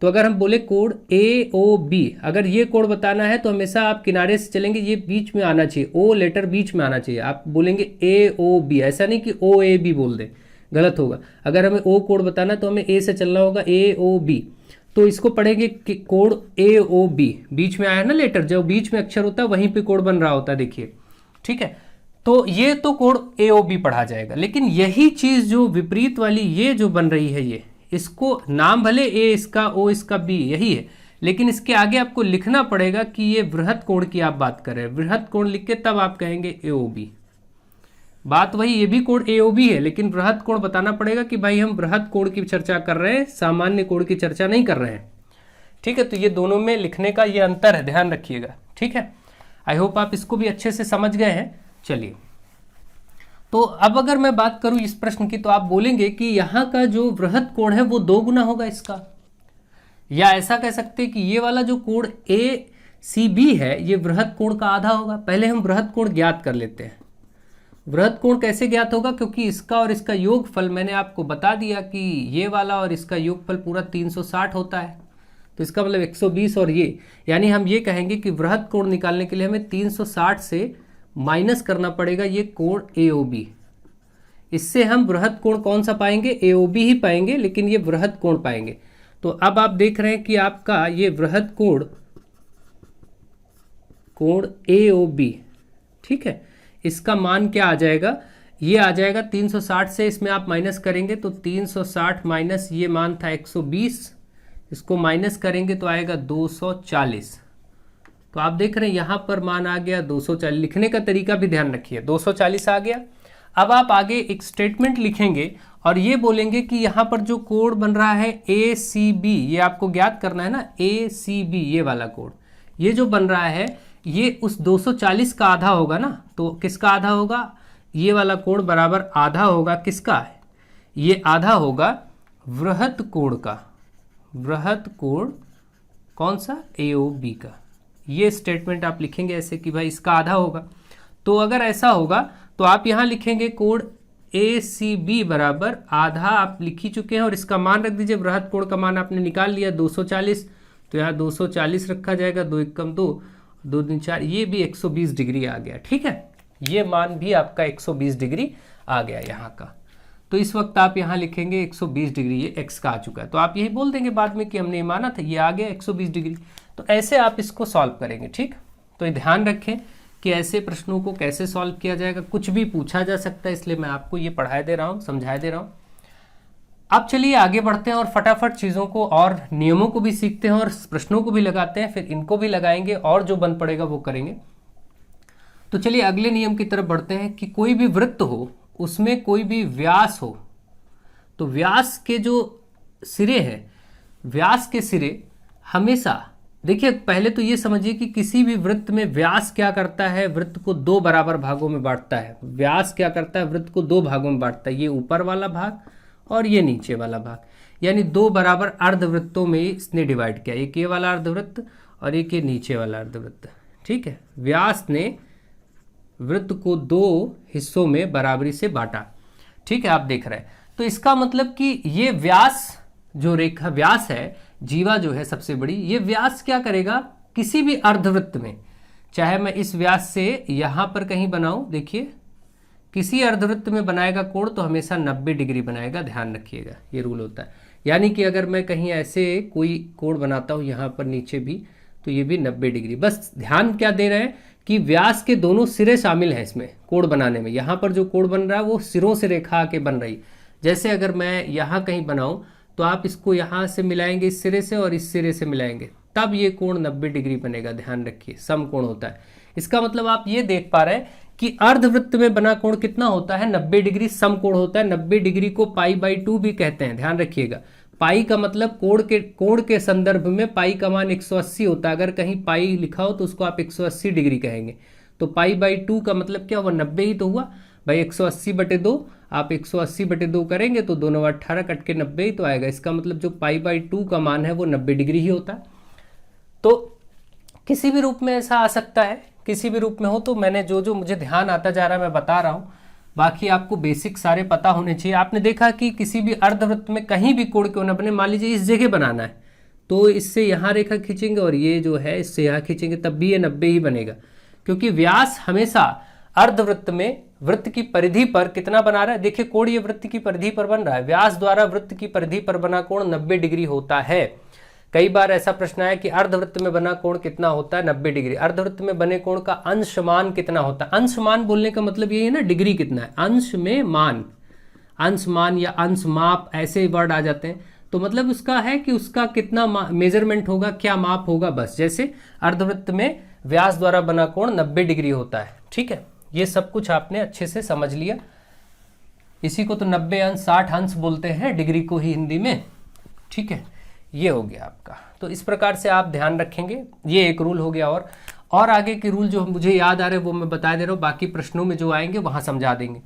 तो अगर हम बोले कोण ए ओ बी, अगर ये कोण बताना है तो हमेशा आप किनारे से चलेंगे, ये बीच में आना चाहिए, ओ लेटर बीच में आना चाहिए, आप बोलेंगे ए ओ बी, ऐसा नहीं कि ओ ए बी बोल दें, गलत होगा। अगर हमें ओ कोण बताना है तो हमें ए से चलना होगा, ए ओ बी, तो इसको पढ़ेंगे कि कोण ए ओ बी, बीच में आया ना लेटर, जो बीच में अक्षर होता है वहीं पे कोण बन रहा होता है, देखिए, ठीक है। तो ये तो कोण ए ओ बी पढ़ा जाएगा, लेकिन यही चीज जो विपरीत वाली ये जो बन रही है, ये इसको नाम भले ए इसका ओ इसका बी यही है, लेकिन इसके आगे आपको लिखना पड़ेगा कि ये वृहद कोण की आप बात कर रहे हैं। वृहद कोण लिख के तब आप कहेंगे ए ओ बी, बात वही, ये भी कोण ए ओ बी है, लेकिन वृहद कोण बताना पड़ेगा कि भाई हम वृहद कोण की चर्चा कर रहे हैं, सामान्य कोण की चर्चा नहीं कर रहे हैं, ठीक है। तो ये दोनों में लिखने का ये अंतर है, ध्यान रखिएगा, ठीक है। आई होप आप इसको भी अच्छे से समझ गए हैं। चलिए, तो अब अगर मैं बात करूं इस प्रश्न की, तो आप बोलेंगे कि यहां का जो वृहद कोण है वो 2 गुना होगा इसका, या ऐसा कह सकते हैं कि ये वाला जो कोण ए सी बी है ये वृहद कोण का आधा होगा। पहले हम वृहद कोण ज्ञात कर लेते हैं। वृहद कोण कैसे ज्ञात होगा, क्योंकि इसका और इसका योगफल मैंने आपको बता दिया कि ये वाला और इसका योगफल पूरा 360 होता है, तो इसका मतलब 120 और ये, यानी हम ये कहेंगे कि वृहद कोण निकालने के लिए हमें 360 से माइनस करना पड़ेगा ये कोण ए ओ बी। इससे हम वृहद कोण कौन सा पाएंगे, ए ओ बी ही पाएंगे, लेकिन ये वृहद कोण पाएंगे। तो अब आप देख रहे हैं कि आपका ये वृहद कोण ए ओ बी, ठीक है, इसका मान क्या आ जाएगा, ये आ जाएगा 360 से इसमें आप माइनस करेंगे तो 360 माइनस ये मान था 120, इसको माइनस करेंगे तो आएगा 240। तो आप देख रहे हैं यहां पर मान आ गया 240। लिखने का तरीका भी ध्यान रखिए, 240 आ गया। अब आप आगे एक स्टेटमेंट लिखेंगे और ये बोलेंगे कि यहां पर जो कोण बन रहा है ए सी बी, ये आपको ज्ञात करना है ना, ए सी बी, ये वाला कोण, ये जो बन रहा है ये उस 240 का आधा होगा ना। तो किसका आधा होगा, ये वाला कोण बराबर आधा होगा किसका, ये आधा होगा वृहद कोण का। वृहद कोण कौन सा, ए ओ बी का। ये स्टेटमेंट आप लिखेंगे ऐसे कि भाई इसका आधा होगा। तो अगर ऐसा होगा तो आप यहां लिखेंगे कोण ए सी बी बराबर आधा, आप लिख ही चुके हैं, और इसका मान रख दीजिए, वृहद कोण का मान आपने निकाल लिया 240, तो यहाँ 240 रखा जाएगा, 2 एकम 2, 2 दूनी 4, ये भी 120 डिग्री आ गया, ठीक है। ये मान भी आपका 120 डिग्री आ गया यहाँ का। तो इस वक्त आप यहाँ लिखेंगे 120 डिग्री, ये एक्स का आ चुका है, तो आप यही बोल देंगे बाद में कि हमने ये माना था, ये आ गया 120 डिग्री। तो ऐसे आप इसको सॉल्व करेंगे, ठीक। तो ये ध्यान रखें कि ऐसे प्रश्नों को कैसे सॉल्व किया जाएगा, कुछ भी पूछा जा सकता है, इसलिए मैं आपको ये पढ़ाए दे रहा हूँ, समझाए दे रहा हूँ। अब चलिए आगे बढ़ते हैं और फटाफट चीज़ों को और नियमों को भी सीखते हैं और प्रश्नों को भी लगाते हैं, फिर इनको भी लगाएंगे और जो बन पड़ेगा वो करेंगे। तो चलिए अगले नियम की तरफ बढ़ते हैं कि कोई भी वृत्त हो, उसमें कोई भी व्यास हो, तो व्यास के जो सिरे हैं, व्यास के सिरे हमेशा, देखिए पहले तो ये समझिए कि किसी भी वृत्त में व्यास क्या करता है, वृत्त को 2 बराबर भागों में बांटता है। व्यास क्या करता है, वृत्त को 2 भागों में बांटता है, ये ऊपर वाला भाग और ये नीचे वाला भाग, यानी 2 बराबर अर्धवृत्तों में इसने डिवाइड किया, एक ये वाला अर्धवृत्त और एक ये नीचे वाला अर्धवृत्त, ठीक है। व्यास ने वृत्त को 2 हिस्सों में बराबरी से बांटा, ठीक है, आप देख रहे हैं। तो इसका मतलब कि ये व्यास जो रेखा व्यास है, जीवा जो है सबसे बड़ी, ये व्यास क्या करेगा, किसी भी अर्धवृत्त में, चाहे मैं इस व्यास से यहां पर कहीं बनाऊं, देखिए किसी अर्धवृत्त में बनाएगा कोण तो हमेशा 90 डिग्री बनाएगा, ध्यान रखिएगा, ये रूल होता है। यानी कि अगर मैं कहीं ऐसे कोई कोण बनाता हूं यहां पर नीचे भी, तो ये भी 90 डिग्री। बस ध्यान क्या दे रहे हैं कि व्यास के दोनों सिरे शामिल हैं इसमें कोण बनाने में। यहाँ पर जो कोण बन रहा है वो सिरों से रेखा आके बन रही, जैसे अगर मैं यहाँ कहीं बनाऊं तो आप इसको यहाँ से मिलाएंगे इस सिरे से और इस सिरे से मिलाएंगे, तब ये कोण 90 डिग्री बनेगा, ध्यान रखिए, समकोण होता है। इसका मतलब आप ये देख पा रहे हैं कि अर्धवृत्त में बना कोण कितना होता है, 90 डिग्री समकोण होता है। 90 डिग्री को π/2 भी कहते हैं, ध्यान रखिएगा। पाई का मतलब कोण के संदर्भ में पाई का मान 180 होता है। अगर कहीं पाई लिखा हो तो उसको आप 180 डिग्री कहेंगे। तो π/2 का मतलब क्या हुआ, 90 ही तो हुआ भाई। 180/2 आप 180/2 करेंगे तो 2 9 18 कट के 90 ही तो आएगा। इसका मतलब जो π/2 का मान है वो 90 डिग्री ही होता है। तो किसी भी रूप में ऐसा आ सकता है, किसी भी रूप में हो। तो मैंने जो मुझे ध्यान आता जा रहा है मैं बता रहा हूँ, बाकी आपको बेसिक सारे पता होने चाहिए। आपने देखा कि किसी भी अर्धवृत्त में कहीं भी कोण क्यों ना बने, मान लीजिए इस जगह बनाना है तो इससे यहाँ रेखा खींचेंगे और ये जो है इससे यहाँ खींचेंगे, तब भी ये 90 ही बनेगा, क्योंकि व्यास हमेशा अर्धवृत्त में वृत्त की परिधि पर कितना बना रहा है। देखिए कोण ये वृत्त की परिधि पर बन रहा है, व्यास द्वारा वृत्त की परिधि पर बना कोण 90 डिग्री होता है। कई बार ऐसा प्रश्न आया कि अर्धवृत्त में बना कोण कितना होता है, 90 डिग्री। अर्धवृत्त में बने कोण का अंशमान कितना होता है। अंशमान बोलने का मतलब यही है ना, डिग्री कितना है, अंश में मान, अंशमान या अंश माप ऐसे वर्ड आ जाते हैं। तो मतलब उसका है कि उसका कितना मेजरमेंट होगा, क्या माप होगा, बस। जैसे अर्धवृत्त में व्यास द्वारा बना कोण 90 डिग्री होता है, ठीक है। ये सब कुछ आपने अच्छे से समझ लिया। इसी को तो 90 अंश 60 अंश बोलते हैं डिग्री को ही हिंदी में, ठीक है। ये हो गया आपका। तो इस प्रकार से आप ध्यान रखेंगे, ये एक रूल हो गया। और आगे के रूल जो मुझे याद आ रहे हैं वो मैं बता दे रहा हूँ, बाकी प्रश्नों में जो आएंगे वहाँ समझा देंगे।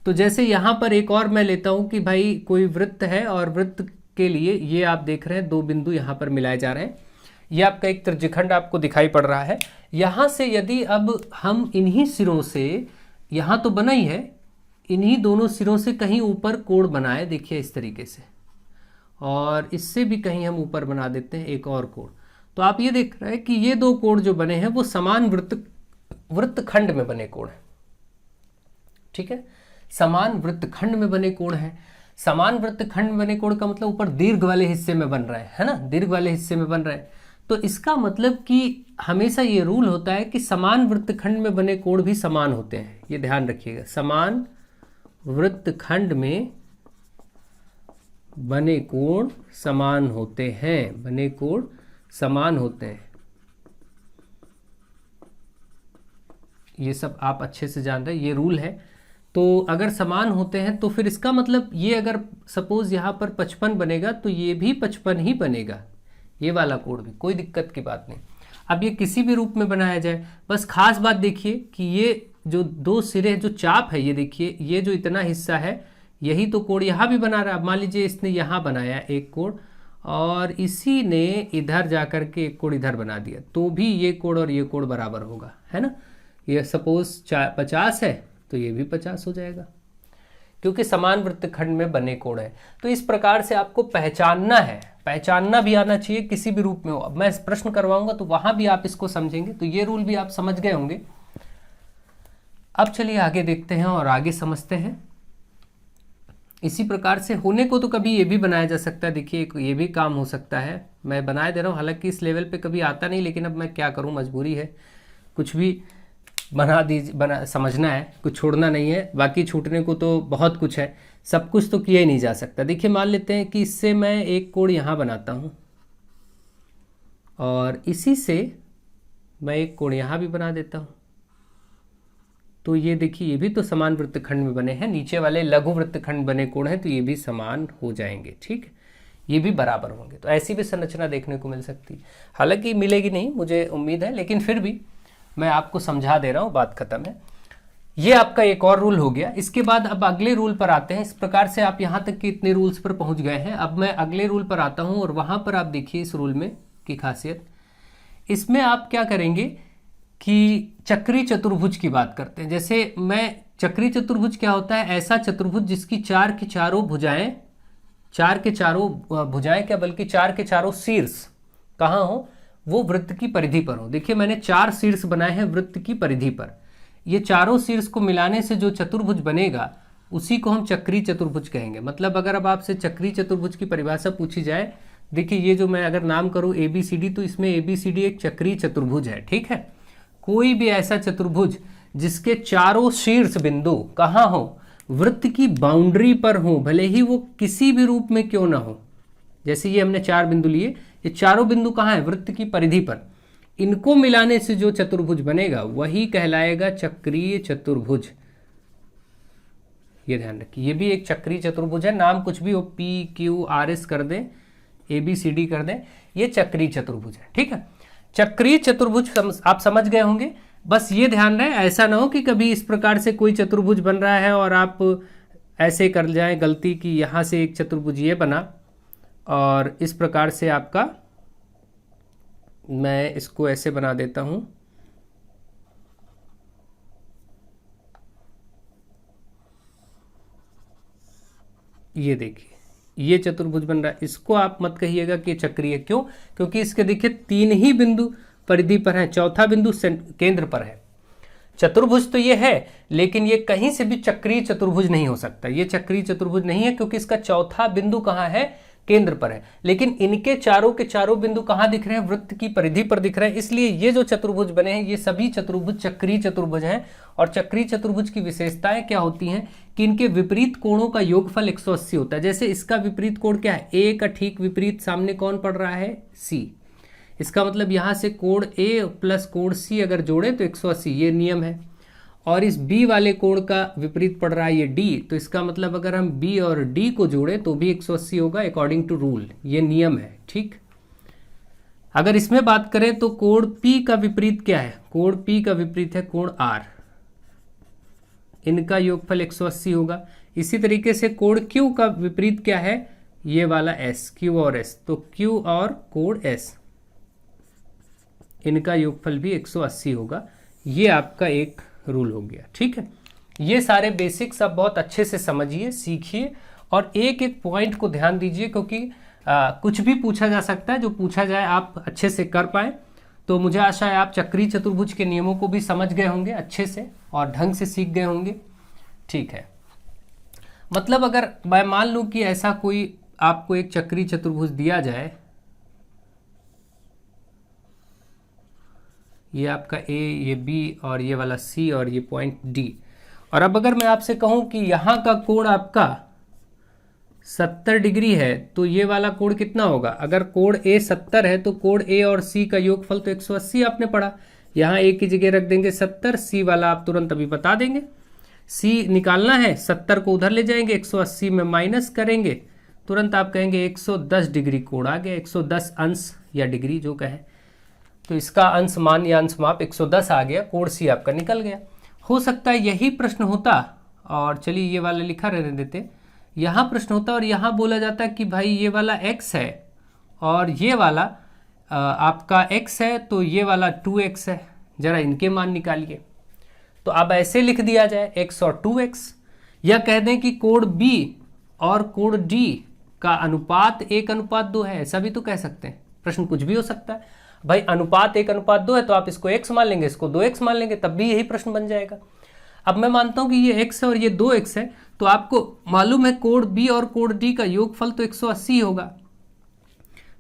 तो जैसे यहाँ पर एक और मैं लेता हूँ कि भाई कोई वृत्त है और वृत्त के लिए ये आप देख रहे हैं 2 बिंदु यहाँ पर मिलाए जा रहे हैं। ये आपका एक त्रिज्यखंड आपको दिखाई पड़ रहा है। यहाँ से यदि अब हम इन्हीं सिरों से, यहाँ तो बना ही है, इन्हीं दोनों सिरों से कहीं ऊपर कोण बनाए, देखिए इस तरीके से, और इससे भी कहीं हम ऊपर बना देते हैं एक और कोण। तो आप ये देख रहे हैं कि ये 2 कोण जो बने हैं वो समान वृत्तखंड में बने कोण हैं, ठीक है। समान वृत्तखंड में बने कोण हैं। समान वृत्तखंड में बने कोण का मतलब ऊपर दीर्घ वाले हिस्से में बन रहा है ना, दीर्घ वाले हिस्से में बन रहा है। तो इसका मतलब कि हमेशा ये रूल होता है कि समान वृत्तखंड में बने कोण भी समान होते हैं, ये ध्यान रखिएगा। समान वृत्तखंड में बने कोण समान होते हैं, बने कोण समान होते हैं। ये सब आप अच्छे से जान रहे हैं, ये रूल है। तो अगर समान होते हैं तो फिर इसका मतलब ये, अगर सपोज यहाँ पर 55 बनेगा तो ये भी 55 ही बनेगा, ये वाला कोण भी, कोई दिक्कत की बात नहीं। अब ये किसी भी रूप में बनाया जाए, बस खास बात देखिए कि ये जो 2 सिरे जो चाप है, ये देखिए ये जो इतना हिस्सा है यही तो कोण यहाँ भी बना रहा है। मान लीजिए इसने यहाँ बनाया एक कोण और इसी ने इधर जाकर के एक कोण इधर बना दिया, तो भी ये कोण और ये कोण बराबर होगा, है ना। ये सपोज 50 है तो ये भी 50 हो जाएगा, क्योंकि समान वृत्तखंड में बने कोण है। तो इस प्रकार से आपको पहचानना है, पहचानना भी आना चाहिए किसी भी रूप में हो। अब मैं प्रश्न करवाऊंगा तो वहां भी आप इसको समझेंगे, तो ये रूल भी आप समझ गए होंगे। अब चलिए आगे देखते हैं और आगे समझते हैं। इसी प्रकार से होने को तो कभी ये भी बनाया जा सकता है, देखिए ये भी काम हो सकता है, मैं बना दे रहा हूँ। हालांकि इस लेवल पे कभी आता नहीं, लेकिन अब मैं क्या करूँ, मजबूरी है, कुछ भी बना समझना है, कुछ छोड़ना नहीं है। बाकी छूटने को तो बहुत कुछ है, सब कुछ तो किया ही नहीं जा सकता। देखिए मान लेते हैं कि इससे मैं एक कोण यहाँ बनाता हूँ और इसी से मैं एक कोण यहाँ भी बना देता हूँ। तो ये देखिए ये भी तो समान वृत्तखंड में बने हैं, नीचे वाले लघु वृत्तखंड बने कोण हैं, तो ये भी समान हो जाएंगे, ठीक, ये भी बराबर होंगे। तो ऐसी भी संरचना देखने को मिल सकती है, हालांकि मिलेगी नहीं मुझे उम्मीद है, लेकिन फिर भी मैं आपको समझा दे रहा हूँ, बात खत्म है। ये आपका एक और रूल हो गया। इसके बाद अब अगले रूल पर आते हैं। इस प्रकार से आप यहाँ तक के इतने रूल्स पर पहुँच गए हैं। अब मैं अगले रूल पर आता हूँ और वहाँ पर आप देखिए इस रूल में की खासियत, इसमें आप क्या करेंगे कि चक्री चतुर्भुज की बात करते हैं। जैसे मैं चक्री चतुर्भुज क्या होता है, ऐसा चतुर्भुज जिसकी 4 की चारों भुजाएं, 4 के चारों भुजाएं क्या बल्कि 4 के चारों शीर्ष कहाँ हो, वो वृत्त की परिधि पर हो। देखिए मैंने 4 शीर्ष बनाए हैं वृत्त की परिधि पर। ये चारों शीर्ष को मिलाने से जो चतुर्भुज बनेगा उसी को हम चक्री चतुर्भुज कहेंगे। मतलब अगर अब आपसे चक्री चतुर्भुज की परिभाषा पूछी जाए, देखिए ये जो मैं अगर नाम करूँ ABCD, तो इसमें ABCD एक चक्री चतुर्भुज है, ठीक है। कोई भी ऐसा चतुर्भुज जिसके चारों शीर्ष बिंदु कहाँ हो, वृत्त की बाउंड्री पर हो, भले ही वो किसी भी रूप में क्यों ना हो। जैसे ये हमने 4 बिंदु लिए, ये चारों बिंदु कहाँ है, वृत्त की परिधि पर। इनको मिलाने से जो चतुर्भुज बनेगा वही कहलाएगा चक्रीय चतुर्भुज। ये ध्यान रखिए, ये भी एक चक्रीय चतुर्भुज है, नाम कुछ भी हो, पी क्यू आर एस कर दें, ए बी सी डी कर दें, ये चक्रीय चतुर्भुज है। ठीक है, चक्रीय चतुर्भुज आप समझ गए होंगे। बस ये ध्यान रहे, ऐसा ना हो कि कभी इस प्रकार से कोई चतुर्भुज बन रहा है और आप ऐसे कर जाएं गलती कि यहाँ से एक चतुर्भुज ये बना और इस प्रकार से आपका, मैं इसको ऐसे बना देता हूं, ये देखिए ये चतुर्भुज बन रहा है, इसको आप मत कहिएगा कि चक्रीय। क्यों? क्योंकि इसके देखिए 3 ही बिंदु परिधि पर है, चौथा बिंदु केंद्र पर है। चतुर्भुज तो ये है, लेकिन ये कहीं से भी चक्रीय चतुर्भुज नहीं हो सकता, ये चक्रीय चतुर्भुज नहीं है क्योंकि इसका चौथा बिंदु कहाँ है? केंद्र पर है। लेकिन इनके चारों के चारों बिंदु कहाँ दिख रहे हैं? वृत्त की परिधि पर दिख रहे हैं। इसलिए ये जो चतुर्भुज बने हैं ये सभी चतुर्भुज चक्रीय चतुर्भुज हैं। और चक्रीय चतुर्भुज की विशेषताएं क्या होती हैं कि इनके विपरीत कोणों का योगफल 180 होता है। जैसे इसका विपरीत कोण क्या है? ए का ठीक विपरीत सामने कौन पड़ रहा है? सी। इसका मतलब यहां से कोण ए प्लस कोण सी अगर जोड़े तो 180, ये नियम है। और इस बी वाले कोण का विपरीत पड़ रहा है ये डी, तो इसका मतलब अगर हम बी और डी को जोड़े तो भी 180 होगा अकॉर्डिंग टू रूल, ये नियम है। ठीक, अगर इसमें बात करें तो कोण पी का विपरीत क्या है? कोण पी का विपरीत है कोण आर, इनका योगफल 180 होगा। इसी तरीके से कोण क्यू का विपरीत क्या है? ये वाला एस, क्यू और एस, तो क्यू और कोण एस, इनका योगफल भी 180 होगा। ये आपका एक रूल हो गया। ठीक है, ये सारे बेसिक्स आप बहुत अच्छे से समझिए, सीखिए और एक एक पॉइंट को ध्यान दीजिए, क्योंकि कुछ भी पूछा जा सकता है, जो पूछा जाए आप अच्छे से कर पाए। तो मुझे आशा है आप चक्रीय चतुर्भुज के नियमों को भी समझ गए होंगे अच्छे से और ढंग से सीख गए होंगे। ठीक है, मतलब अगर मैं मान लूं कि ऐसा कोई आपको एक चक्रीय चतुर्भुज दिया जाए, ये आपका ए, ये बी और ये वाला सी और ये पॉइंट डी, और अब अगर मैं आपसे कहूं कि यहाँ का कोण आपका 70 डिग्री है तो ये वाला कोण कितना होगा? अगर कोण ए 70 है तो कोण ए और सी का योगफल तो 180 आपने पढ़ा, यहाँ ए की जगह रख देंगे 70, सी वाला आप तुरंत अभी बता देंगे। सी निकालना है, 70 को उधर ले जाएंगे, 180 में माइनस करेंगे, तुरंत आप कहेंगे 110 डिग्री कोण आ गया, 110 अंश या डिग्री जो कहें, तो इसका अंश मान या अंश माप 110 आ गया, कोण सी आपका निकल गया। हो सकता है यही प्रश्न होता, और चलिए ये वाला लिखा रहने देते, यहाँ प्रश्न होता और यहाँ बोला जाता कि भाई ये वाला x है और ये वाला आपका x है, तो ये वाला 2x है, जरा इनके मान निकालिए। तो अब ऐसे लिख दिया जाए x और 2x, या कह दें कि कोण b और कोण d का अनुपात 1:2 है, ऐसा भी तो कह सकते हैं। प्रश्न कुछ भी हो सकता है भाई, अनुपात 1:2 है तो आप इसको x मान लेंगे, इसको 2x मान लेंगे, तब भी यही प्रश्न बन जाएगा। अब मैं मानता हूं कि ये x है और ये 2x है, तो आपको मालूम है कोण b और कोण d का योगफल तो 180 होगा।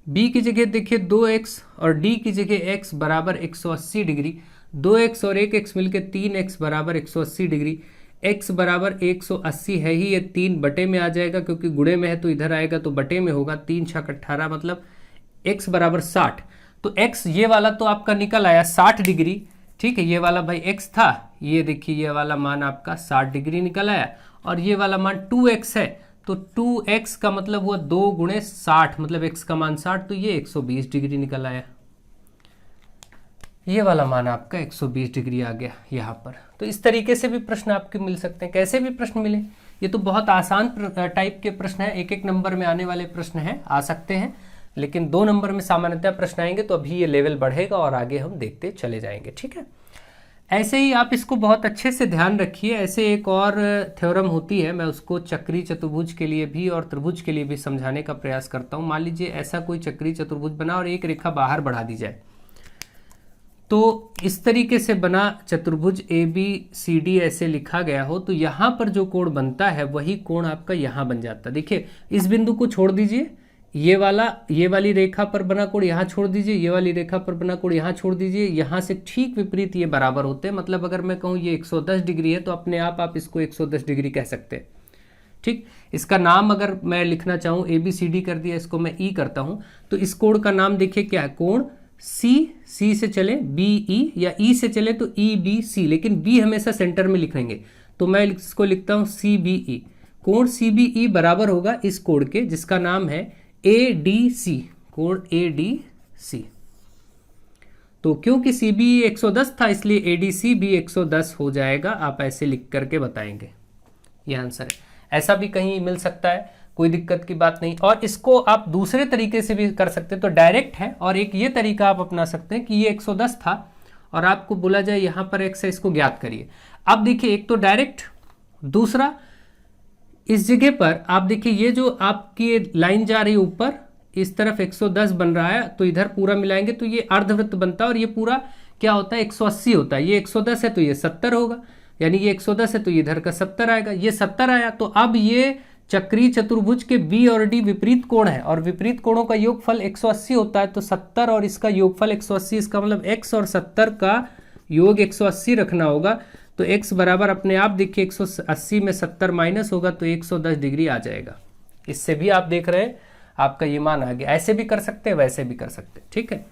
b की जगह देखिए 2x और d की जगह x बराबर 180 डिग्री, 2x और 1x मिलकर 3x बराबर 180 डिग्री, x बराबर 180 है ही, ये 3 बटे में आ जाएगा क्योंकि गुणे में है तो इधर आएगा तो बटे में होगा, 3 छक 18 मतलब x बराबर 60। तो x ये वाला तो आपका निकल आया 60 डिग्री। ठीक है, ये वाला भाई x था, ये देखिए ये वाला मान आपका 60 डिग्री निकल आया, और ये वाला मान 2x है, तो 2x का मतलब हुआ 2 गुणे 60, मतलब x का मान 60, तो ये 120 डिग्री निकल आया। ये वाला मान आपका 120 डिग्री आ गया यहाँ पर। तो इस तरीके से भी प्रश्न आपके मिल सकते हैं। कैसे भी प्रश्न मिले, ये तो बहुत आसान टाइप के प्रश्न है, एक एक नंबर में आने वाले प्रश्न हैं, आ सकते हैं, लेकिन 2 नंबर में सामान्यतः प्रश्न आएंगे, तो अभी ये लेवल बढ़ेगा और आगे हम देखते चले जाएंगे। ठीक है, ऐसे ही आप इसको बहुत अच्छे से ध्यान रखिए। ऐसे एक और थ्योरम होती है, मैं उसको चक्रीय चतुर्भुज के लिए भी और त्रिभुज के लिए भी समझाने का प्रयास करता हूँ। मान लीजिए ऐसा कोई चक्रीय चतुर्भुज बना और एक रेखा बाहर बढ़ा दी जाए, तो इस तरीके से बना चतुर्भुज ABCD ऐसे लिखा गया हो, तो यहाँ पर जो कोण बनता है वही कोण आपका यहाँ बन जाता है। देखिए इस बिंदु को छोड़ दीजिए, ये वाली रेखा पर बना कोण यहाँ छोड़ दीजिए, ये वाली रेखा पर बना कोण यहाँ छोड़ दीजिए, यहाँ से ठीक विपरीत ये बराबर होते हैं। मतलब अगर मैं कहूँ ये 110 डिग्री है तो अपने आप इसको 110 डिग्री कह सकते हैं। ठीक, इसका नाम अगर मैं लिखना चाहूँ ABCD कर दिया, इसको मैं E करता हूँ, तो इस कोण का नाम देखिए क्या है? कोण सी से चले BE, या E से चले तो EBC, लेकिन B हमेशा सेंटर में लिखेंगे, तो मैं इसको लिखता हूं CBE। कोण CBE बराबर होगा इस कोण के जिसका नाम है ADC, कोण ADC। तो क्योंकि CBE 110 था इसलिए ADC भी 110 हो जाएगा। आप ऐसे लिख करके बताएंगे, ये आंसर है। ऐसा भी कहीं मिल सकता है, कोई दिक्कत की बात नहीं। और इसको आप दूसरे तरीके से भी कर सकते हैं, तो डायरेक्ट है, और एक ये तरीका आप अपना सकते हैं कि ये 110 था और आपको बोला जाए यहाँ पर x है, इसको ज्ञात करिए। अब देखिए, एक तो डायरेक्ट, दूसरा इस जगह पर आप देखिए ये जो आपकी लाइन जा रही है ऊपर इस तरफ 110 बन रहा है, तो इधर पूरा मिलाएंगे तो ये अर्धवृत्त बनता है, और ये पूरा क्या होता है 180 होता है। ये 110 है तो ये 70 होगा, यानी ये 110 है तो ये इधर का 70 आएगा, ये 70 आया। तो अब ये चक्रीय चतुर्भुज के B और D विपरीत कोण है, और विपरीत कोणों का योगफल 180 होता है, तो 70 और इसका योगफल 180, इसका मतलब x और 70 का योग 180 रखना होगा। तो x बराबर अपने आप देखिए 180 में 70 माइनस होगा तो 110 डिग्री आ जाएगा। इससे भी आप देख रहे हैं आपका ये मान आ गया। ऐसे भी कर सकते हैं, वैसे भी कर सकते हैं, ठीक है।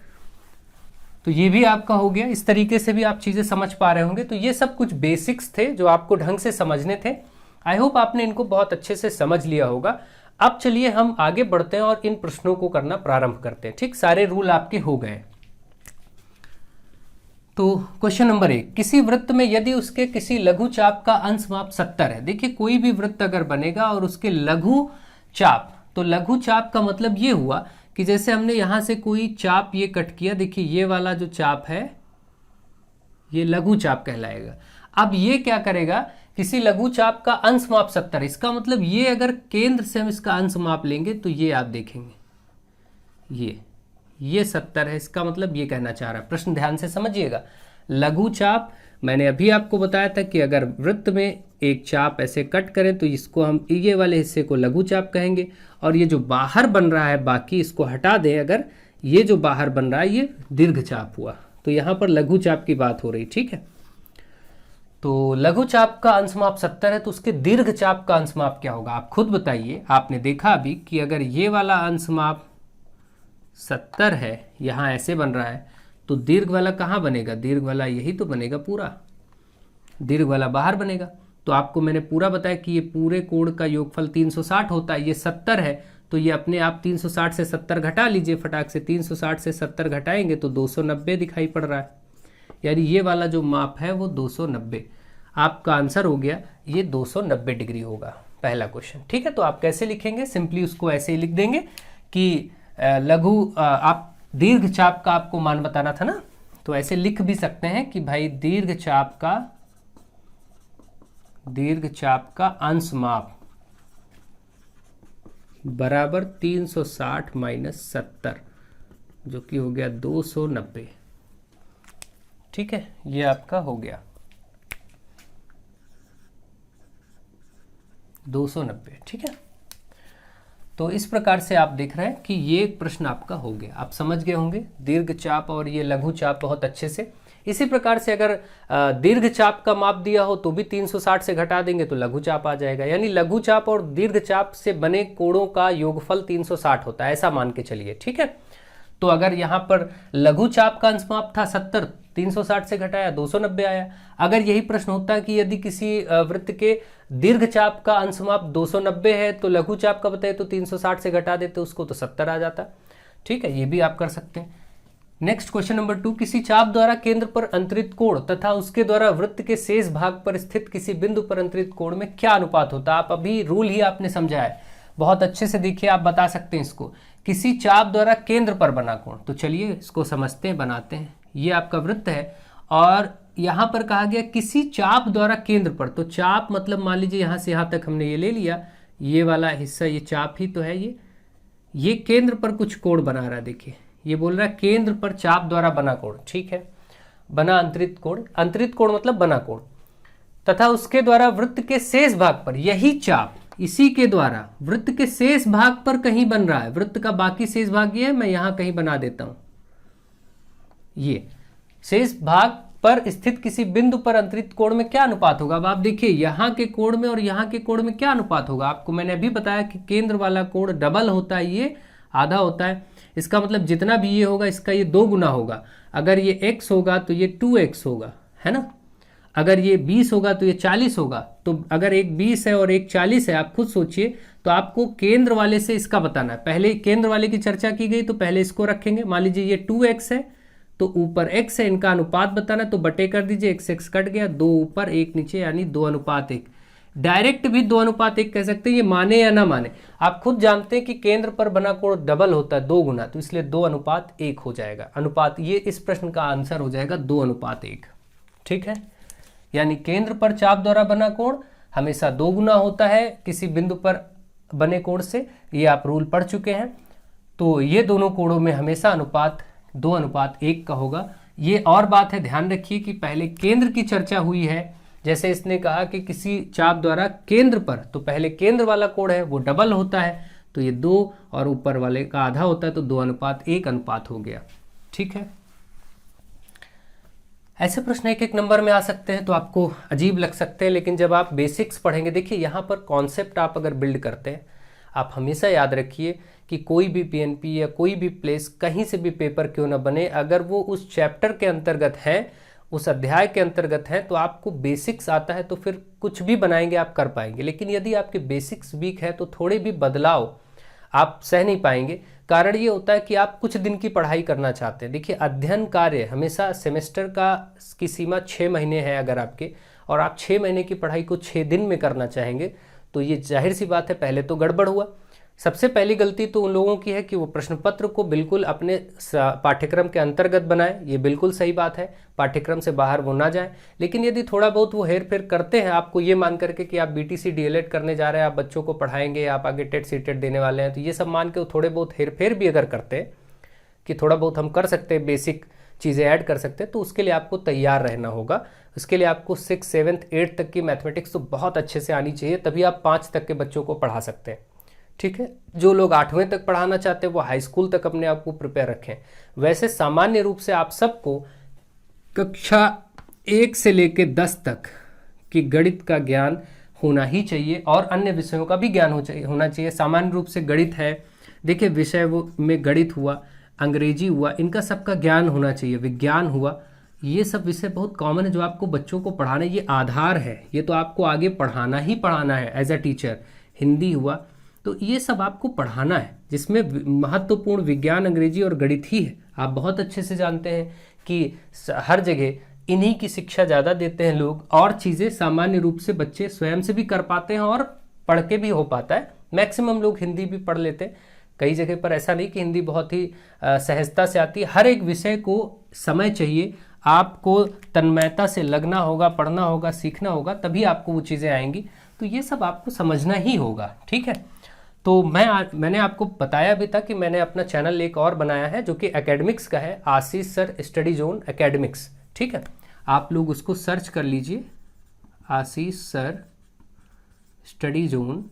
तो ये भी आपका हो गया। इस तरीके से भी आप चीजें समझ पा रहे होंगे। तो ये सब कुछ बेसिक्स थे जो आपको ढंग से समझने थे। आई होप आपने इनको बहुत अच्छे से समझ लिया होगा। अब चलिए हम आगे बढ़ते हैं और इन प्रश्नों को करना प्रारंभ करते हैं। ठीक, सारे रूल आपके हो गए। तो क्वेश्चन नंबर 1, किसी वृत्त में यदि उसके किसी लघु चाप का अंश माप 70 है। देखिए, कोई भी वृत्त अगर बनेगा और उसके लघु चाप, तो लघु चाप का मतलब ये हुआ कि जैसे हमने यहां से कोई चाप ये कट किया, देखिए ये वाला जो चाप है ये लघु चाप कहलाएगा। अब ये क्या करेगा, किसी लघु चाप का अंश माप 70, इसका मतलब ये अगर केंद्र से हम इसका अंश माप लेंगे तो ये आप देखेंगे ये 70 है। इसका मतलब ये कहना चाह रहा है, प्रश्न ध्यान से समझिएगा। लघु चाप, मैंने अभी आपको बताया था कि अगर वृत्त में एक चाप ऐसे कट करें तो इसको हम ये वाले हिस्से को लघु चाप कहेंगे, और ये जो बाहर बन रहा है बाकी इसको हटा दें, अगर ये जो बाहर बन रहा है ये दीर्घ चाप हुआ। तो यहाँ पर लघु चाप की बात हो रही, ठीक है। तो लघु चाप का अंश माप 70 है, तो उसके दीर्घ चाप का अंश माप क्या होगा, आप खुद बताइए। आपने देखा अभी कि अगर ये वाला अंश माप 70 है, यहाँ ऐसे बन रहा है, तो दीर्घ वाला कहाँ बनेगा, दीर्घ वाला यही तो बनेगा पूरा, दीर्घ वाला बाहर बनेगा। तो आपको मैंने पूरा बताया कि ये पूरे कोण का योगफल 360 होता है। ये 70 है तो ये अपने आप 360 से 70 घटा लीजिए, फटाक से 360 से 70 घटाएंगे तो 290 दिखाई पड़ रहा है, यानी ये वाला जो माप है वो 290। आपका आंसर हो गया ये 290 डिग्री होगा, पहला क्वेश्चन, ठीक है। तो आप कैसे लिखेंगे, सिंपली उसको ऐसे ही लिख देंगे कि लघु आप दीर्घ चाप का आपको मान बताना था ना, तो ऐसे लिख भी सकते हैं कि भाई दीर्घ चाप का अंश माप बराबर 360 माइनस 70, जो कि हो गया 290, ठीक है। ये आपका हो गया 290, ठीक है। तो इस प्रकार से आप देख रहे हैं कि ये प्रश्न आपका हो गया, आप समझ गए होंगे दीर्घ चाप और ये लघु चाप बहुत अच्छे से। इसी प्रकार से अगर दीर्घ चाप का माप दिया हो तो भी 360 से घटा देंगे तो लघु चाप आ जाएगा, यानी लघु चाप और दीर्घ चाप से बने कोणों का योगफल 360 होता है, ऐसा मान के चलिए, ठीक है। तो अगर यहाँ पर लघु चाप का अंश माप था 70, 360 से घटाया 290 आया। अगर यही प्रश्न होता है कि यदि किसी वृत्त के दीर्घ चाप का अंश माप 290 है तो लघु चाप का बताए तो 360 से घटा देते उसको तो 70 आ जाता, ठीक है। ये भी आप कर सकते हैं। नेक्स्ट क्वेश्चन नंबर 2, किसी चाप द्वारा केंद्र पर अंतरित कोण तथा उसके द्वारा वृत्त के शेष भाग पर स्थित किसी बिंदु पर अंतरित कोण में क्या अनुपात होता है। आप अभी रूल ही आपने समझा है, बहुत अच्छे से देखिए, आप बता सकते हैं इसको। किसी चाप द्वारा केंद्र पर बना कोण, तो चलिए इसको समझते हैं, बनाते हैं। ये आपका वृत्त है और यहां पर कहा गया किसी चाप द्वारा केंद्र पर, तो चाप मतलब मान लीजिए यहां से यहां तक हमने ये ले लिया, ये वाला हिस्सा ये चाप ही तो है, ये केंद्र पर कुछ कोण बना रहा है। देखिए ये बोल रहा है केंद्र पर चाप द्वारा बना कोण, ठीक है, बना अंतरित कोण, अंतरित कोण मतलब बना कोण, तथा उसके द्वारा वृत्त के शेष भाग पर, यही चाप इसी के द्वारा वृत्त के शेष भाग पर कहीं बन रहा है। वृत्त का बाकी शेष भाग ये है, मैं यहां कहीं बना देता हूं, ये शेष भाग पर स्थित किसी बिंदु पर अंतरित कोण में क्या अनुपात होगा। अब आप देखिए यहां के कोण में और यहां के कोण में क्या अनुपात होगा। आपको मैंने अभी बताया कि केंद्र वाला कोण डबल होता है, ये आधा होता है, इसका मतलब जितना भी ये होगा इसका ये 2 गुना होगा। अगर ये x होगा तो ये 2x होगा, है ना। अगर ये 20 होगा तो ये 40 होगा। तो अगर एक 20 है और एक 40 है, आप खुद सोचिए, तो आपको केंद्र वाले से इसका बताना है। पहले केंद्र वाले की चर्चा की गई तो पहले इसको रखेंगे। मान लीजिए ये 2x है तो ऊपर x है, इनका अनुपात बताना, तो बटे कर दीजिए, x कट गया, 2 ऊपर 1 नीचे, यानी 2:1। डायरेक्ट भी 2:1 कह सकते हैं, ये माने या ना माने। आप खुद जानते हैं कि केंद्र पर बना कोण डबल होता है, 2 गुना, तो इसलिए 2:1 हो जाएगा अनुपात। ये इस प्रश्न का आंसर हो जाएगा 2:1। ठीक है, यानी केंद्र पर चाप द्वारा बना कोण हमेशा 2 गुना होता है किसी बिंदु पर बने कोण से। ये आप रूल पढ़ चुके हैं। तो ये दोनों कोणों में हमेशा अनुपात 2:1 का होगा। ये और बात है, ध्यान रखिए कि पहले केंद्र की चर्चा हुई है। जैसे इसने कहा कि किसी चाप द्वारा केंद्र पर, तो पहले केंद्र वाला कोण है वो डबल होता है, तो ये 2 और ऊपर वाले का आधा होता है, तो 2:1 अनुपात हो गया। ठीक है, ऐसे प्रश्न एक एक नंबर में आ सकते हैं तो आपको अजीब लग सकते हैं, लेकिन जब आप बेसिक्स पढ़ेंगे, देखिए यहाँ पर कॉन्सेप्ट आप अगर बिल्ड करते हैं, आप हमेशा याद रखिए कि कोई भी पीएनपी या कोई भी प्लेस कहीं से भी पेपर क्यों ना बने, अगर वो उस चैप्टर के अंतर्गत है, उस अध्याय के अंतर्गत है, तो आपको बेसिक्स आता है तो फिर कुछ भी बनाएंगे आप कर पाएंगे। लेकिन यदि आपके बेसिक्स वीक है तो थोड़े भी बदलाव आप सह नहीं पाएंगे। कारण ये होता है कि आप कुछ दिन की पढ़ाई करना चाहते हैं। देखिए, अध्ययन कार्य हमेशा सेमेस्टर की सीमा 6 महीने है अगर आपके, और आप 6 महीने की पढ़ाई को 6 दिन में करना चाहेंगे, तो ये जाहिर सी बात है पहले तो गड़बड़ हुआ। सबसे पहली गलती तो उन लोगों की है कि वो प्रश्न पत्र को बिल्कुल अपने पाठ्यक्रम के अंतर्गत बनाए। ये बिल्कुल सही बात है, पाठ्यक्रम से बाहर वो ना जाए। लेकिन यदि थोड़ा बहुत वो हेर फेर करते हैं, आपको ये मान करके कि आप बीटीसी डीएलएड करने जा रहे हैं, आप बच्चों को पढ़ाएंगे, आप आगे टेट सीटेट देने वाले हैं, तो ये सब मान के वो थोड़े बहुत हेर फेर भी अगर करते हैं कि थोड़ा बहुत हम कर सकते हैं, बेसिक चीज़ें ऐड कर सकते हैं, तो उसके लिए आपको तैयार रहना होगा। उसके लिए आपको 6, 7, 8 तक की मैथमेटिक्स तो बहुत अच्छे से आनी चाहिए, तभी आप 5 तक के बच्चों को पढ़ा सकते हैं। ठीक है, जो लोग 8वें तक पढ़ाना चाहते हैं वो हाई स्कूल तक अपने आप को प्रिपेयर रखें। वैसे सामान्य रूप से आप सबको कक्षा 1 से लेकर 10 तक की गणित का ज्ञान होना ही चाहिए, और अन्य विषयों का भी ज्ञान होना चाहिए। सामान्य रूप से गणित है, देखिए विषय में गणित हुआ, अंग्रेजी हुआ, इनका सबका ज्ञान होना चाहिए। विज्ञान हुआ, ये सब विषय बहुत कॉमन है जो आपको बच्चों को पढ़ाना, ये आधार है, ये तो आपको आगे पढ़ाना ही पढ़ाना है एज अ टीचर। हिंदी हुआ, तो ये सब आपको पढ़ाना है, जिसमें महत्वपूर्ण विज्ञान, अंग्रेजी और गणित ही है। आप बहुत अच्छे से जानते हैं कि हर जगह इन्हीं की शिक्षा ज़्यादा देते हैं लोग, और चीज़ें सामान्य रूप से बच्चे स्वयं से भी कर पाते हैं और पढ़ के भी हो पाता है। मैक्सिमम लोग हिंदी भी पढ़ लेते हैं, कई जगह पर ऐसा नहीं कि हिंदी बहुत ही सहजता से आती है। हर एक विषय को समय चाहिए, आपको तन्मयता से लगना होगा, पढ़ना होगा, सीखना होगा, तभी आपको वो चीज़ें आएंगी। तो ये सब आपको समझना ही होगा। ठीक है, तो मैंने आपको बताया भी था कि मैंने अपना चैनल एक और बनाया है जो कि एकेडमिक्स का है, आशीष सर स्टडी जोन एकेडमिक्स। ठीक है, आप लोग उसको सर्च कर लीजिए, आशीष सर स्टडी जोन,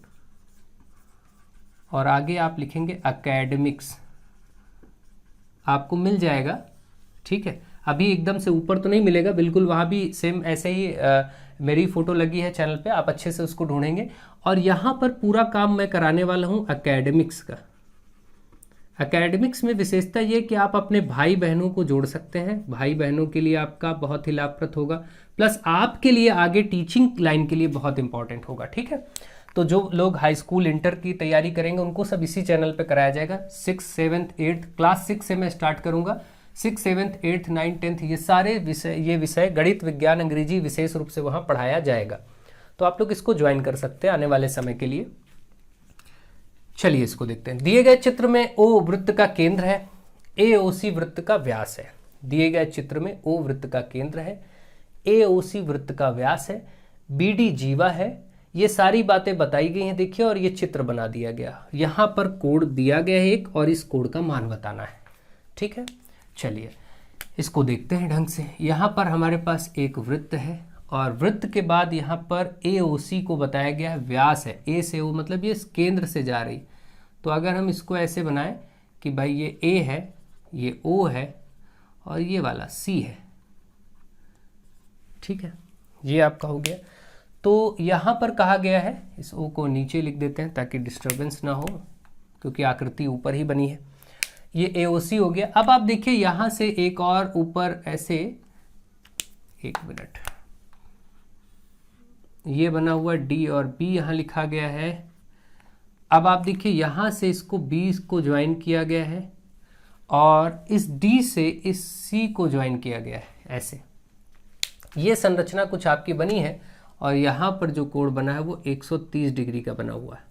और आगे आप लिखेंगे एकेडमिक्स, आपको मिल जाएगा। ठीक है, अभी एकदम से ऊपर तो नहीं मिलेगा, बिल्कुल वहाँ भी सेम ऐसे ही मेरी फ़ोटो लगी है चैनल पे, आप अच्छे से उसको ढूंढेंगे। और यहाँ पर पूरा काम मैं कराने वाला हूँ एकेडमिक्स का। एकेडमिक्स में विशेषता ये कि आप अपने भाई बहनों को जोड़ सकते हैं, भाई बहनों के लिए आपका बहुत ही लाभप्रद होगा, प्लस आपके लिए आगे टीचिंग लाइन के लिए बहुत इंपॉर्टेंट होगा। ठीक है, तो जो लोग हाई स्कूल इंटर की तैयारी करेंगे उनको सब इसी चैनल पे कराया जाएगा। 6, 7, 8 क्लास 6 से मैं स्टार्ट करूँगा, 6, 7, 8, 9, 10 ये सारे विषय गणित, विज्ञान, अंग्रेजी विशेष रूप से वहाँ पढ़ाया जाएगा। तो आप लोग इसको ज्वाइन कर सकते हैं आने वाले समय के लिए। चलिए इसको देखते हैं। दिए गए चित्र में ओ वृत्त का केंद्र है, एओसी वृत्त का व्यास है। दिए गए चित्र में ओ वृत्त का केंद्र है, एओसी वृत्त का व्यास है, बीडी जीवा है। ये सारी बातें बताई गई हैं, देखिए, और ये चित्र बना दिया गया। यहाँ पर कोण दिया गया है एक, और इस कोण का मान बताना है। ठीक है, चलिए इसको देखते हैं ढंग से। यहाँ पर हमारे पास एक वृत्त है, और वृत्त के बाद यहाँ पर एओसी को बताया गया है, व्यास है, ए से ओ, मतलब ये केंद्र से जा रही। तो अगर हम इसको ऐसे बनाएं कि भाई ये ए है, ये ओ है, और ये वाला सी है। ठीक है, ये आपका हो गया। तो यहाँ पर कहा गया है, इस ओ को नीचे लिख देते हैं ताकि डिस्टर्बेंस ना हो, क्योंकि आकृति ऊपर ही बनी है। ये AOC हो गया। अब आप देखिए यहां से एक और ऊपर ऐसे, एक मिनट, ये बना हुआ D और B यहां लिखा गया है। अब आप देखिए यहां से इसको B को ज्वाइन किया गया है और इस D से इस C को ज्वाइन किया गया है। ऐसे ये संरचना कुछ आपकी बनी है और यहां पर जो कोण बना है वो 130 डिग्री का बना हुआ है।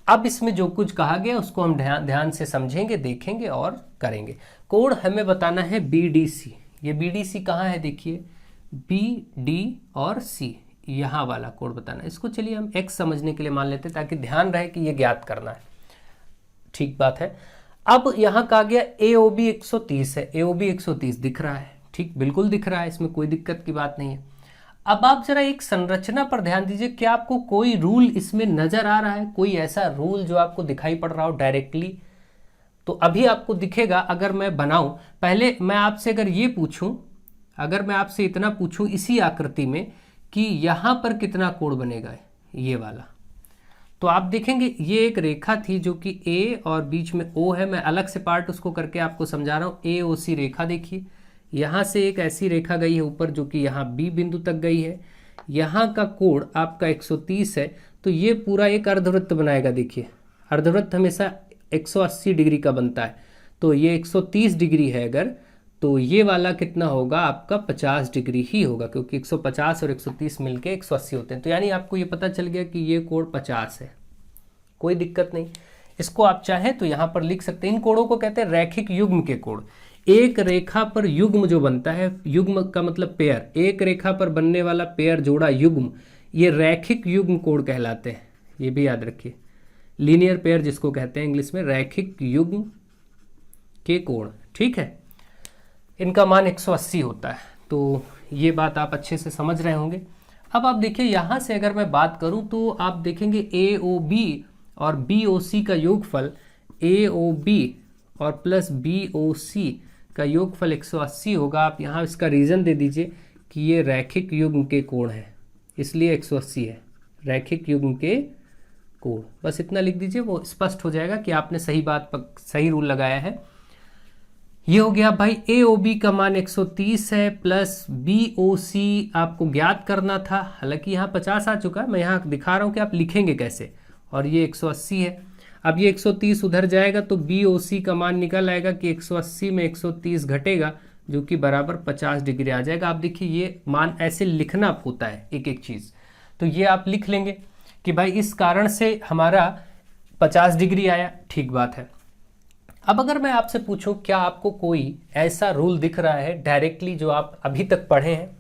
अब इसमें जो कुछ कहा गया उसको हम ध्यान से समझेंगे, देखेंगे और करेंगे। कोण हमें बताना है BDC। ये BDC कहाँ है देखिए, BD और C, यहाँ वाला कोण बताना है। इसको चलिए हम X समझने के लिए मान लेते हैं ताकि ध्यान रहे कि ये ज्ञात करना है। ठीक बात है। अब यहाँ कहा गया AOB 130 है, AOB 130 दिख रहा है, ठीक बिल्कुल दिख रहा है, इसमें कोई दिक्कत की बात नहीं है। अब आप जरा एक संरचना पर ध्यान दीजिए, क्या आपको कोई रूल इसमें नजर आ रहा है, कोई ऐसा रूल जो आपको दिखाई पड़ रहा हो डायरेक्टली? तो अभी आपको दिखेगा। अगर मैं बनाऊं, पहले मैं आपसे अगर ये पूछूं, अगर मैं आपसे इतना पूछूं इसी आकृति में कि यहां पर कितना कोण बनेगा, ये वाला, तो आप देखेंगे ये एक रेखा थी जो कि A और बीच में O है। मैं अलग से पार्ट उसको करके आपको समझा रहा हूं। AOC रेखा देखिए, यहाँ से एक ऐसी रेखा गई है ऊपर जो कि यहाँ B बिंदु तक गई है। यहाँ का कोण आपका 130 है, तो ये पूरा एक अर्धवृत्त बनाएगा। देखिए अर्धवृत्त हमेशा 180 डिग्री का बनता है, तो ये 130 डिग्री है अगर, तो ये वाला कितना होगा आपका 50 डिग्री ही होगा, क्योंकि 150 और 130 मिलके 180 होते हैं। तो यानी आपको ये पता चल गया कि ये कोण 50 है, कोई दिक्कत नहीं। इसको आप चाहें तो यहाँ पर लिख सकते हैं। इन कोणों को कहते हैं रैखिक युग्म के कोण। एक रेखा पर युग्म जो बनता है, युग्म का मतलब पेयर, एक रेखा पर बनने वाला पेयर जोड़ा युग्म, ये रैखिक युग्म कोण कहलाते हैं। ये भी याद रखिए, लीनियर पेयर जिसको कहते हैं इंग्लिश में, रैखिक युग्म के कोण। ठीक है, इनका मान 180 होता है, तो ये बात आप अच्छे से समझ रहे होंगे। अब आप देखिए यहाँ से अगर मैं बात करूँ तो आप देखेंगे AOB और BOC का योगफल, AOB और प्लस BOC का योगफल 180 होगा। आप यहाँ इसका रीज़न दे दीजिए कि ये रैखिक युग्म के कोण है, इसलिए 180 है, रैखिक युग्म के कोण। बस इतना लिख दीजिए, वो स्पष्ट हो जाएगा कि आपने सही बात पर सही रूल लगाया है। ये हो गया भाई, AOB का मान 130 है प्लस BOC आपको ज्ञात करना था। हालांकि यहाँ 50 आ चुका है, मैं यहाँ दिखा रहा हूँ कि आप लिखेंगे कैसे, और ये 180 है। अब ये 130 उधर जाएगा तो BOC का मान निकल आएगा कि 180 में 130 घटेगा, जो कि बराबर 50 डिग्री आ जाएगा। आप देखिए ये मान ऐसे लिखना होता है एक एक चीज़, तो ये आप लिख लेंगे कि भाई इस कारण से हमारा 50 डिग्री आया। ठीक बात है। अब अगर मैं आपसे पूछूं क्या आपको कोई ऐसा रूल दिख रहा है डायरेक्टली जो आप अभी तक पढ़े हैं?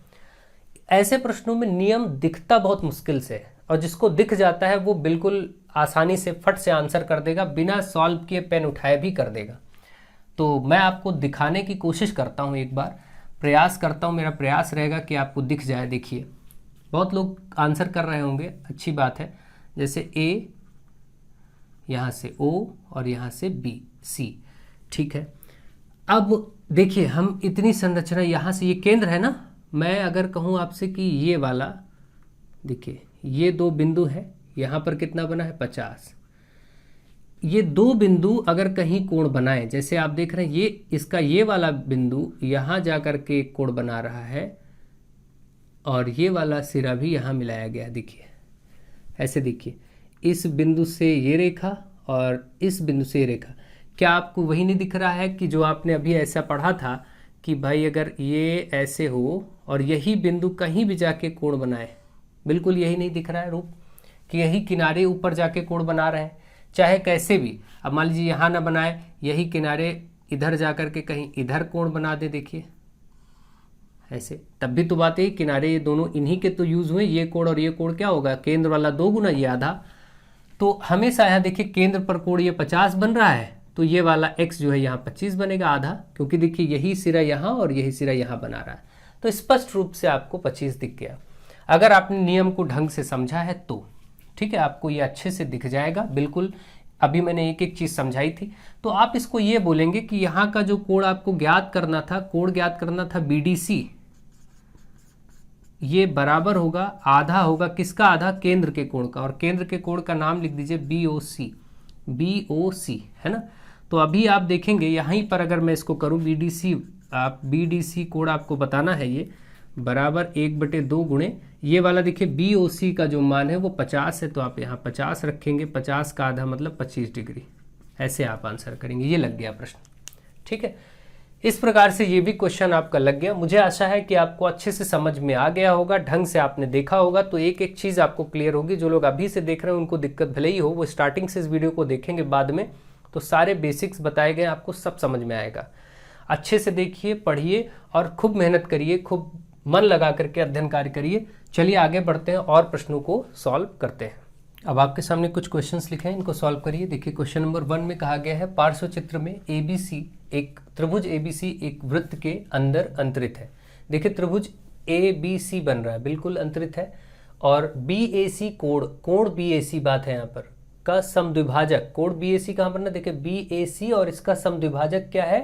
ऐसे प्रश्नों में नियम दिखता बहुत मुश्किल से, और जिसको दिख जाता है वो बिल्कुल आसानी से फट से आंसर कर देगा, बिना सॉल्व किए पेन उठाए भी कर देगा। तो मैं आपको दिखाने की कोशिश करता हूँ, एक बार प्रयास करता हूँ, मेरा प्रयास रहेगा कि आपको दिख जाए। देखिए बहुत लोग आंसर कर रहे होंगे, अच्छी बात है। जैसे A, यहाँ से O और यहाँ से B, C। ठीक है, अब देखिए हम इतनी संरचना, यहाँ से ये केंद्र है ना, मैं अगर कहूँ आपसे कि ये वाला देखिए, ये दो बिंदु है, यहाँ पर कितना बना है 50। ये दो बिंदु अगर कहीं कोण बनाए, जैसे आप देख रहे हैं ये इसका ये वाला बिंदु यहाँ जा कर के एक कोण बना रहा है, और ये वाला सिरा भी यहाँ मिलाया गया। देखिए ऐसे, देखिए इस बिंदु से ये रेखा और इस बिंदु से ये रेखा, क्या आपको वही नहीं दिख रहा है कि जो आपने अभी ऐसा पढ़ा था कि भाई अगर ये ऐसे हो और यही बिंदु कहीं भी जाके कोण बनाए? बिल्कुल यही नहीं दिख रहा है रूप, कि यही किनारे ऊपर जाके कोण बना रहे हैं, चाहे कैसे भी। अब मान लीजिए यहाँ ना बनाए, यही किनारे इधर जा कर के कहीं इधर कोण बना दे, देखिए ऐसे, तब भी तो बात है किनारे ये दोनों इन्हीं के तो यूज हुए, ये कोण और ये कोण क्या होगा, केंद्र वाला 2 गुना ये आधा। तो हमेशा यहाँ देखिए केंद्र पर कोण ये 50 बन रहा है, तो ये वाला x जो है यहाँ 25 बनेगा, आधा, क्योंकि देखिए यही सिरा यहाँ और यही सिरा यहाँ बना रहा है। तो स्पष्ट रूप से आपको 25 दिख गया, अगर आपने नियम को ढंग से समझा है तो। ठीक है, आपको ये अच्छे से दिख जाएगा बिल्कुल। अभी मैंने एक एक चीज़ समझाई थी, तो आप इसको ये बोलेंगे कि यहाँ का जो कोण आपको ज्ञात करना था, कोण ज्ञात करना था BDC, ये बराबर होगा, आधा होगा, किसका आधा, केंद्र के कोण का, और केंद्र के कोण का नाम लिख दीजिए BOC, BOC है ना। तो अभी आप देखेंगे यहीं पर अगर मैं इसको करूं BDC, आप BDC कोड आपको बताना है ये बराबर 1/2 गुणे ये वाला देखिए BOC का जो मान है वो 50 है, तो आप यहाँ 50 रखेंगे, 50 का आधा मतलब 25 डिग्री, ऐसे आप आंसर करेंगे। ये लग गया प्रश्न, ठीक है। इस प्रकार से ये भी क्वेश्चन आपका लग गया। मुझे आशा है कि आपको अच्छे से समझ में आ गया होगा, ढंग से आपने देखा होगा, तो एक एक चीज़ आपको क्लियर होगी। जो लोग अभी से देख रहे हैं उनको दिक्कत भले ही हो, वो स्टार्टिंग से इस वीडियो को देखेंगे बाद में, तो सारे बेसिक्स बताए गए आपको सब समझ में आएगा। अच्छे से देखिए, पढ़िए और खूब मेहनत करिए, खूब मन लगा करके अध्ययन कार्य करिए। चलिए आगे बढ़ते हैं और प्रश्नों को सॉल्व करते हैं। अब आपके सामने कुछ क्वेश्चंस लिखे हैं, इनको सॉल्व करिए। देखिए क्वेश्चन नंबर 1 में कहा गया है पार्श्व चित्र में ABC, एक त्रिभुज ABC एक वृत्त के अंदर अंतरित है। देखिए त्रिभुज ABC बन रहा है, बिल्कुल अंतरित है, और BAC कोण BAC बात है यहाँ पर का समद्विभाजक, कोण BAC कहाँ बनना, देखिए BAC और इसका समद्विभाजक क्या है,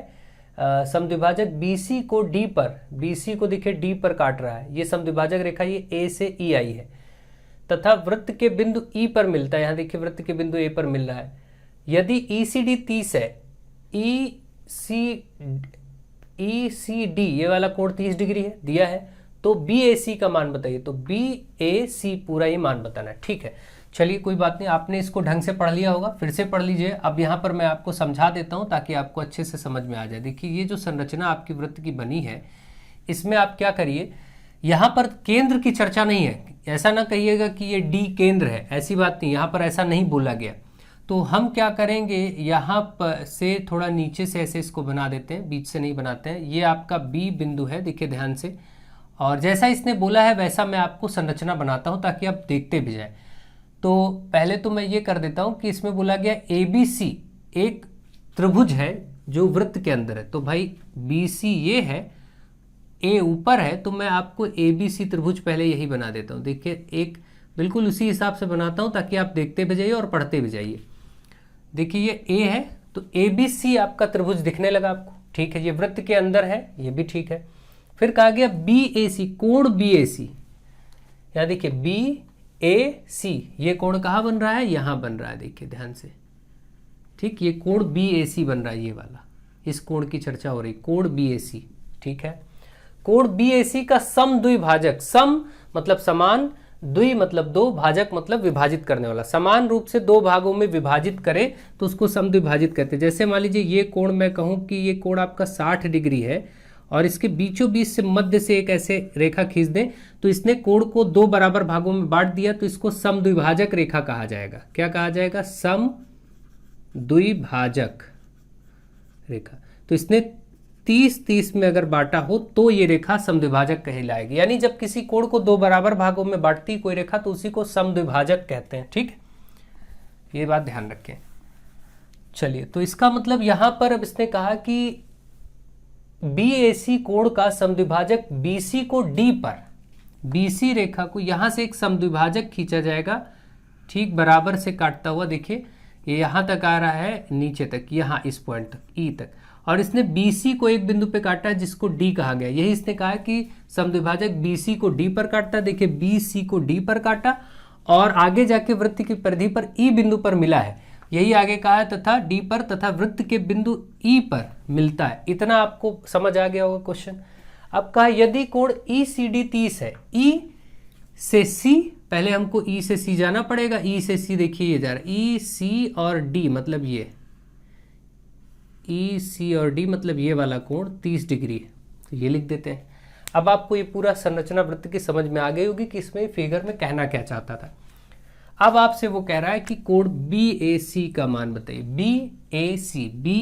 समद्विभाजक BC को D पर, BC को देखिए D पर काट रहा है, ये समद्विभाजक रेखा ये A से E आई है, तथा वृत्त के बिंदु E पर मिलता है। यहाँ देखिए वृत्त के बिंदु A पर मिल रहा है। यदि ECD 30 है, ECD ये वाला कोण 30 डिग्री है दिया है, तो BAC का मान बताइए। तो BAC पूरा ये मान बताना है, ठीक है। चलिए कोई बात नहीं, आपने इसको ढंग से पढ़ लिया होगा, फिर से पढ़ लीजिए। अब यहाँ पर मैं आपको समझा देता हूँ ताकि आपको अच्छे से समझ में आ जाए। देखिए ये जो संरचना आपकी वृत्त की बनी है, इसमें आप क्या करिए, यहाँ पर केंद्र की चर्चा नहीं है, ऐसा ना कहिएगा कि ये D केंद्र है, ऐसी बात नहीं, यहाँ पर ऐसा नहीं बोला गया। तो हम क्या करेंगे, यहाँ पर से थोड़ा नीचे से ऐसे इसको बना देते हैं, बीच से नहीं बनाते हैं। ये आपका B बिंदु है, देखिए ध्यान से, और जैसा इसने बोला है वैसा मैं आपको संरचना बनाता हूँ ताकि आप देखते भी जाए। तो पहले तो मैं ये कर देता हूँ कि इसमें बोला गया ABC एक त्रिभुज है जो वृत्त के अंदर है, तो भाई BC ये है, A ऊपर है, तो मैं आपको ABC त्रिभुज पहले यही बना देता हूँ। देखिए एक बिल्कुल उसी हिसाब से बनाता हूँ ताकि आप देखते भी जाइए और पढ़ते भी जाइए। देखिए ये A है, तो ABC आपका त्रिभुज दिखने लगा आपको, ठीक है, ये वृत्त के अंदर है, ये भी ठीक है। फिर कहा गया BAC, कोण BAC, यहाँ देखिए BAC ये कोण कहाँ बन रहा है, यहाँ बन रहा है, देखिए ध्यान से, ठीक, ये कोण BAC बन रहा है, ये वाला, इस कोण की चर्चा हो रही, कोण BAC, ठीक है। कोण BAC का समद्विभाजक, सम मतलब समान, द्वि मतलब दो, भाजक मतलब विभाजित करने वाला, समान रूप से दो भागों में विभाजित करे तो उसको समद्विभाजित कहते हैं। जैसे मान लीजिए ये कोण मैं कहूँ कि ये कोण आपका 60 डिग्री है और इसके बीचों बीच से मध्य से एक ऐसे रेखा खींच दें, तो इसने कोण को दो बराबर भागों में बांट दिया, तो इसको समद्विभाजक रेखा कहा जाएगा। क्या कहा जाएगा, समद्विभाजक रेखा। तो इसने 30-30 में अगर बांटा हो तो ये रेखा समद्विभाजक कहलाएगी। यानी जब किसी कोण को दो बराबर भागों में बांटती कोई रेखा तो उसी को समद्विभाजक कहते हैं, ठीक है, ये बात ध्यान रखें। चलिए, तो इसका मतलब यहां पर अब इसने कहा कि BAC कोण का समद्विभाजक BC को D पर, BC रेखा को यहां से एक समद्विभाजक खींचा जाएगा, ठीक बराबर से काटता हुआ, देखिए ये यहां तक आ रहा है, नीचे तक, यहां इस पॉइंट तक, E तक, और इसने BC को एक बिंदु पे काटा है जिसको D कहा गया। यही इसने कहा कि समद्विभाजक BC को D पर काटता, देखिए BC को D पर काटा और आगे जाके वृत्त की परिधि पर E बिंदु पर मिला है, यही आगे कहा है, तथा D पर तथा वृत्त के बिंदु E पर मिलता है। इतना आपको समझ आ गया होगा क्वेश्चन। अब कहा यदि कोण ECD 30 है, E से C, पहले हमको E से C जाना पड़ेगा, E से C देखिए ये जा रहा है, E C और D मतलब ये, E C और D मतलब ये वाला कोण 30 डिग्री है, तो ये लिख देते हैं। अब आपको ये पूरा संरचना वृत्त की समझ में आ गई होगी कि इसमें फिगर में कहना क्या चाहता था। अब आपसे वो कह रहा है कि कोण BAC का मान बताइए। BAC, B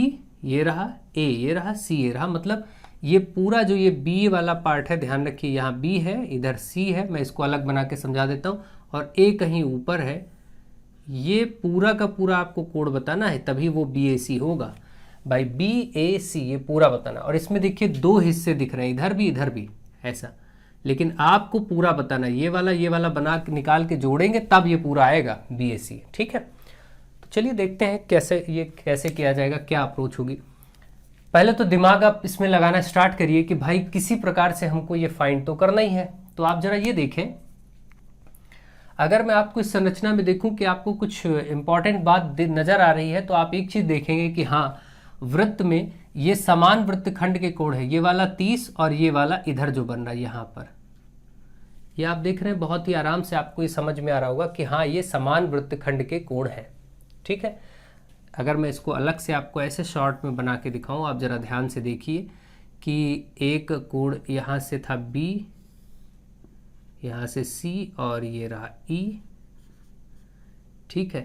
ये रहा, A ये रहा, C ये रहा, मतलब ये पूरा जो ये B वाला पार्ट है, ध्यान रखिए यहाँ B है, इधर C है, मैं इसको अलग बना के समझा देता हूँ, और A कहीं ऊपर है, ये पूरा का पूरा आपको कोण बताना है, तभी वो BAC होगा भाई, BAC ये पूरा बताना। और इसमें देखिए दो हिस्से दिख रहे हैं, इधर भी ऐसा, लेकिन आपको पूरा बताना, ये वाला बना के निकाल के जोड़ेंगे तब ये पूरा आएगा BAC, ठीक है। तो चलिए देखते हैं कैसे किया जाएगा, क्या अप्रोच होगी। पहले तो दिमाग आप इसमें लगाना स्टार्ट करिए कि भाई किसी प्रकार से हमको ये फाइंड तो करना ही है। तो आप जरा ये देखें, अगर मैं आपको इस संरचना में देखूं कि आपको कुछ इंपॉर्टेंट बात नजर आ रही है, तो आप एक चीज देखेंगे कि हाँ, वृत्त में ये समान वृत्तखंड के कोण है, ये वाला 30 और ये वाला इधर जो बन रहा है यहाँ पर, ये आप देख रहे हैं बहुत ही आराम से आपको ये समझ में आ रहा होगा कि हाँ ये समान वृत्तखंड के कोण है। ठीक है, अगर मैं इसको अलग से आपको ऐसे शॉर्ट में बना के दिखाऊं, आप जरा ध्यान से देखिए कि एक कोण यहाँ से था B, यहाँ से C और ये रहा E। ठीक है,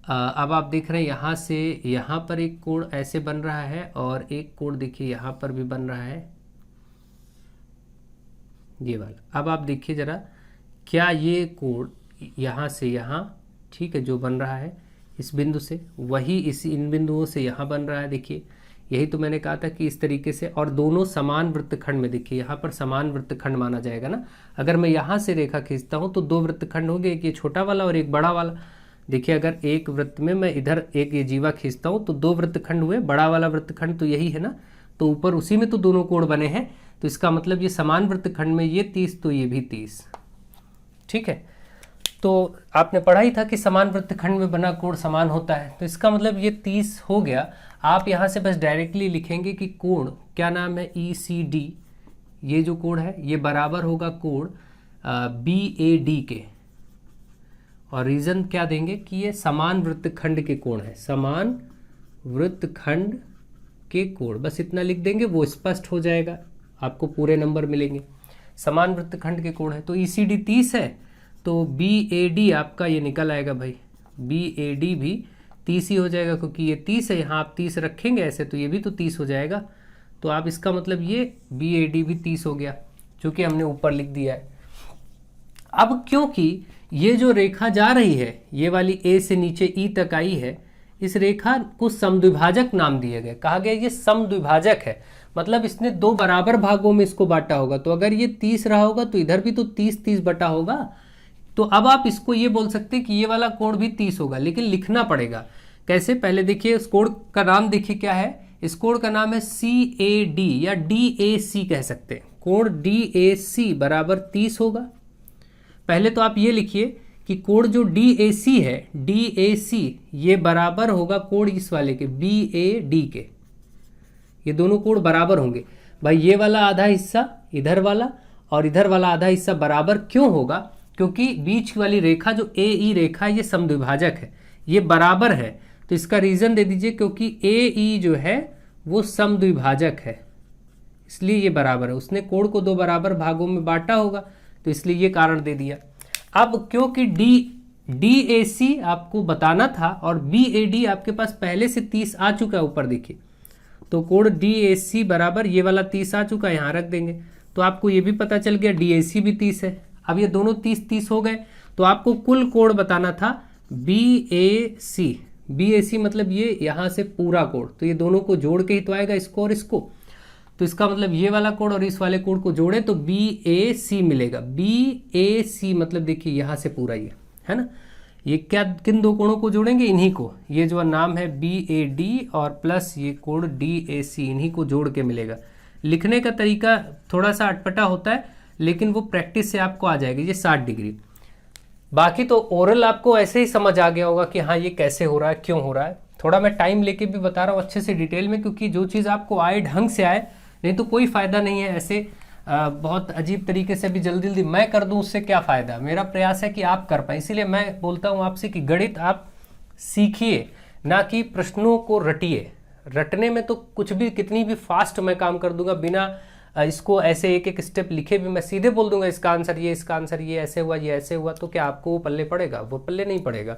अब आप देख रहे हैं यहाँ से यहाँ पर एक कोण ऐसे बन रहा है और एक कोण देखिए यहाँ पर भी बन रहा है, ये वाला। अब आप देखिए जरा, क्या ये कोण यहाँ से यहाँ, ठीक है, जो बन रहा है इस बिंदु से, वही इसी इन बिंदुओं से यहाँ बन रहा है। देखिए यही तो मैंने कहा था कि इस तरीके से, और दोनों समान वृत्तखंड में, देखिए यहाँ पर समान वृत्तखंड माना जाएगा ना। अगर मैं यहाँ से रेखा खींचता हूँ तो दो वृत्तखंड होंगे, एक ये छोटा वाला और एक बड़ा वाला। देखिए अगर एक वृत्त में मैं इधर एक ये जीवा खींचता हूँ तो दो वृत्तखंड हुए, बड़ा वाला वृत्तखंड तो यही है ना, तो ऊपर उसी में तो दोनों कोण बने हैं, तो इसका मतलब ये समान वृत्तखंड में ये 30 तो ये भी 30। ठीक है, तो आपने पढ़ा ही था कि समान वृत्तखंड में बना कोण समान होता है, तो इसका मतलब ये 30 हो गया। आप यहाँ से बस डायरेक्टली लिखेंगे कि कोण क्या नाम है, ECD, ये जो कोण है ये बराबर होगा कोण BAD के, और रीजन क्या देंगे कि ये समान वृत्तखंड के कोण है, समान वृत्तखंड के कोण, बस इतना लिख देंगे, वो स्पष्ट हो जाएगा, आपको पूरे नंबर मिलेंगे। समान वृत्तखंड के कोण है तो ECD 30 है, तो BAD आपका ये निकल आएगा भाई, BAD भी 30 ही हो जाएगा, क्योंकि ये 30 है, यहाँ आप 30 रखेंगे ऐसे तो ये भी तो 30 हो जाएगा। तो आप इसका मतलब ये BAD भी 30 हो गया, जो कि हमने ऊपर लिख दिया है। अब क्योंकि ये जो रेखा जा रही है, ये वाली A से नीचे E तक आई है, इस रेखा को समद्विभाजक नाम दिया गया, कहा गया ये समद्विभाजक है, मतलब इसने दो बराबर भागों में इसको बांटा होगा। तो अगर ये 30 रहा होगा तो इधर भी तो 30-30 बटा होगा। तो अब आप इसको ये बोल सकते हैं कि ये वाला कोण भी 30 होगा, लेकिन लिखना पड़ेगा कैसे, पहले देखिए इस कोण का नाम देखिए क्या है, इस कोण का नाम है CAD या DAC कह सकते हैं। कोण DAC बराबर 30 होगा। पहले तो आप ये लिखिए कि कोण जो DAC है, DAC ये बराबर होगा कोण इस वाले के BAD के, ये दोनों कोण बराबर होंगे भाई। ये वाला आधा हिस्सा इधर वाला और इधर वाला आधा हिस्सा बराबर क्यों होगा, क्योंकि बीच वाली रेखा जो AE रेखा ये समद्विभाजक है, ये बराबर है, तो इसका रीजन दे दीजिए, क्योंकि AE जो है वो समद्विभाजक है, इसलिए ये बराबर है। उसने कोण को दो बराबर भागों में बांटा होगा, तो इसलिए ये कारण दे दिया। अब क्योंकि DAC आपको बताना था और BAD आपके पास पहले से 30 आ चुका है, ऊपर देखिए, तो कोण DAC बराबर ये वाला 30 आ चुका है, यहाँ रख देंगे, तो आपको ये भी पता चल गया DAC भी 30 है। अब ये दोनों 30-30 हो गए, तो आपको कुल कोण बताना था BAC। BAC मतलब ये यहाँ से पूरा कोण, तो ये दोनों को जोड़ के ही तो आएगा, इसको और इसको, तो इसका मतलब ये वाला कोण और इस वाले कोण को जोड़े तो BAC मिलेगा। BAC मतलब देखिए यहाँ से पूरा ये है ना, ये क्या किन दो कोणों को जोड़ेंगे, इन्हीं को, ये जो नाम है BAD और प्लस ये कोण DAC, इन्हीं को जोड़ के मिलेगा। लिखने का तरीका थोड़ा सा अटपटा होता है, लेकिन वो प्रैक्टिस से आपको आ जाएगी। ये 60 डिग्री, बाकी तो ओरल आपको ऐसे ही समझ आ गया होगा कि हाँ ये कैसे हो रहा है, क्यों हो रहा है। थोड़ा मैं टाइम लेके भी बता रहा हूँ अच्छे से डिटेल में, क्योंकि जो चीज़ आपको आए ढंग से आए, नहीं तो कोई फ़ायदा नहीं है ऐसे बहुत अजीब तरीके से भी जल्दी जल्दी मैं कर दूं, उससे क्या फ़ायदा। मेरा प्रयास है कि आप कर पाए, इसीलिए मैं बोलता हूँ आपसे कि गणित आप सीखिए, ना कि प्रश्नों को रटिए। रटने में तो कुछ भी, कितनी भी फास्ट मैं काम कर दूंगा, बिना इसको ऐसे एक एक स्टेप लिखे भी मैं सीधे बोल दूंगा इसका आंसर ये, इसका आंसर ये, ऐसे हुआ, ये ऐसे हुआ, तो क्या आपको वो पल्ले पड़ेगा? वो पल्ले नहीं पड़ेगा।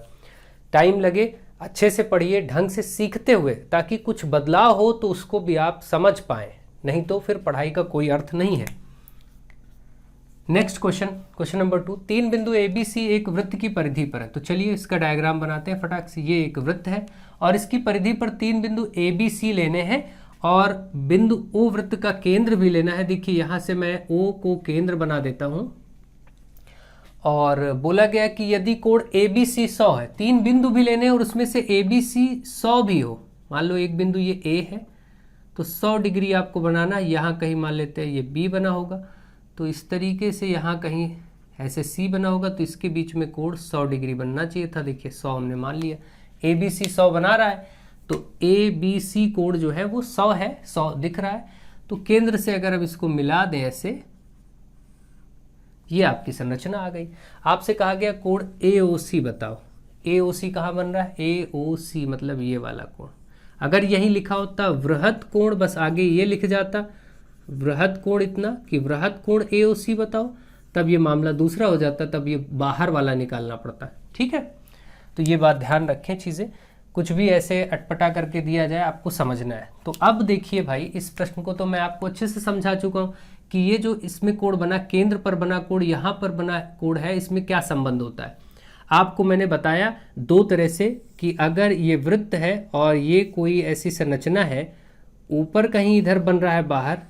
टाइम लगे, अच्छे से पढ़िए, ढंग से सीखते हुए, ताकि कुछ बदलाव हो तो उसको भी आप समझ पाएं, नहीं तो फिर पढ़ाई का कोई अर्थ नहीं है। नेक्स्ट क्वेश्चन नंबर 2, 3 बिंदु ABC एक वृत्त की परिधि पर है। तो चलिए इसका डायग्राम बनाते हैं फटाक से। ये एक वृत्त है और इसकी परिधि पर 3 बिंदु ABC लेने हैं और बिंदु O वृत्त का केंद्र भी लेना है। देखिए यहाँ से मैं O को केंद्र बना देता हूं और बोला गया कि यदि कोण ABC 100 है, 3 बिंदु भी लेने और उसमें से ABC 100 भी हो। मान लो एक बिंदु ये A है तो 100 डिग्री आपको बनाना, यहाँ कहीं मान लेते हैं ये B बना होगा, तो इस तरीके से यहाँ कहीं ऐसे C बना होगा, तो इसके बीच में कोण 100 डिग्री बनना चाहिए था। देखिए 100 हमने मान लिया, ABC 100 बना रहा है, तो ABC कोण जो है वो 100 है, 100 दिख रहा है। तो केंद्र से अगर अब इसको मिला दें ऐसे, ये आपकी संरचना आ गई। आपसे कहा गया कोण AOC बताओ। AOC कहाँ बन रहा है? AOC मतलब ये वाला कोण। अगर यही लिखा होता वृहत कोण, बस आगे ये लिख जाता वृहत कोण इतना कि वृहत कोण AOC बताओ, तब ये मामला दूसरा हो जाता, तब ये बाहर वाला निकालना पड़ता है। ठीक है, तो ये बात ध्यान रखें। चीज़ें कुछ भी ऐसे अटपटा करके दिया जाए आपको समझना है। तो अब देखिए भाई, इस प्रश्न को तो मैं आपको अच्छे से समझा चुका हूँ कि ये जो इसमें कोण बना, केंद्र पर बना कोण, यहाँ पर बना कोण है, इसमें क्या संबंध होता है। आपको मैंने बताया दो तरह से कि अगर ये वृत्त है और ये कोई ऐसी संरचना है, ऊपर कहीं इधर बन रहा है, बाहर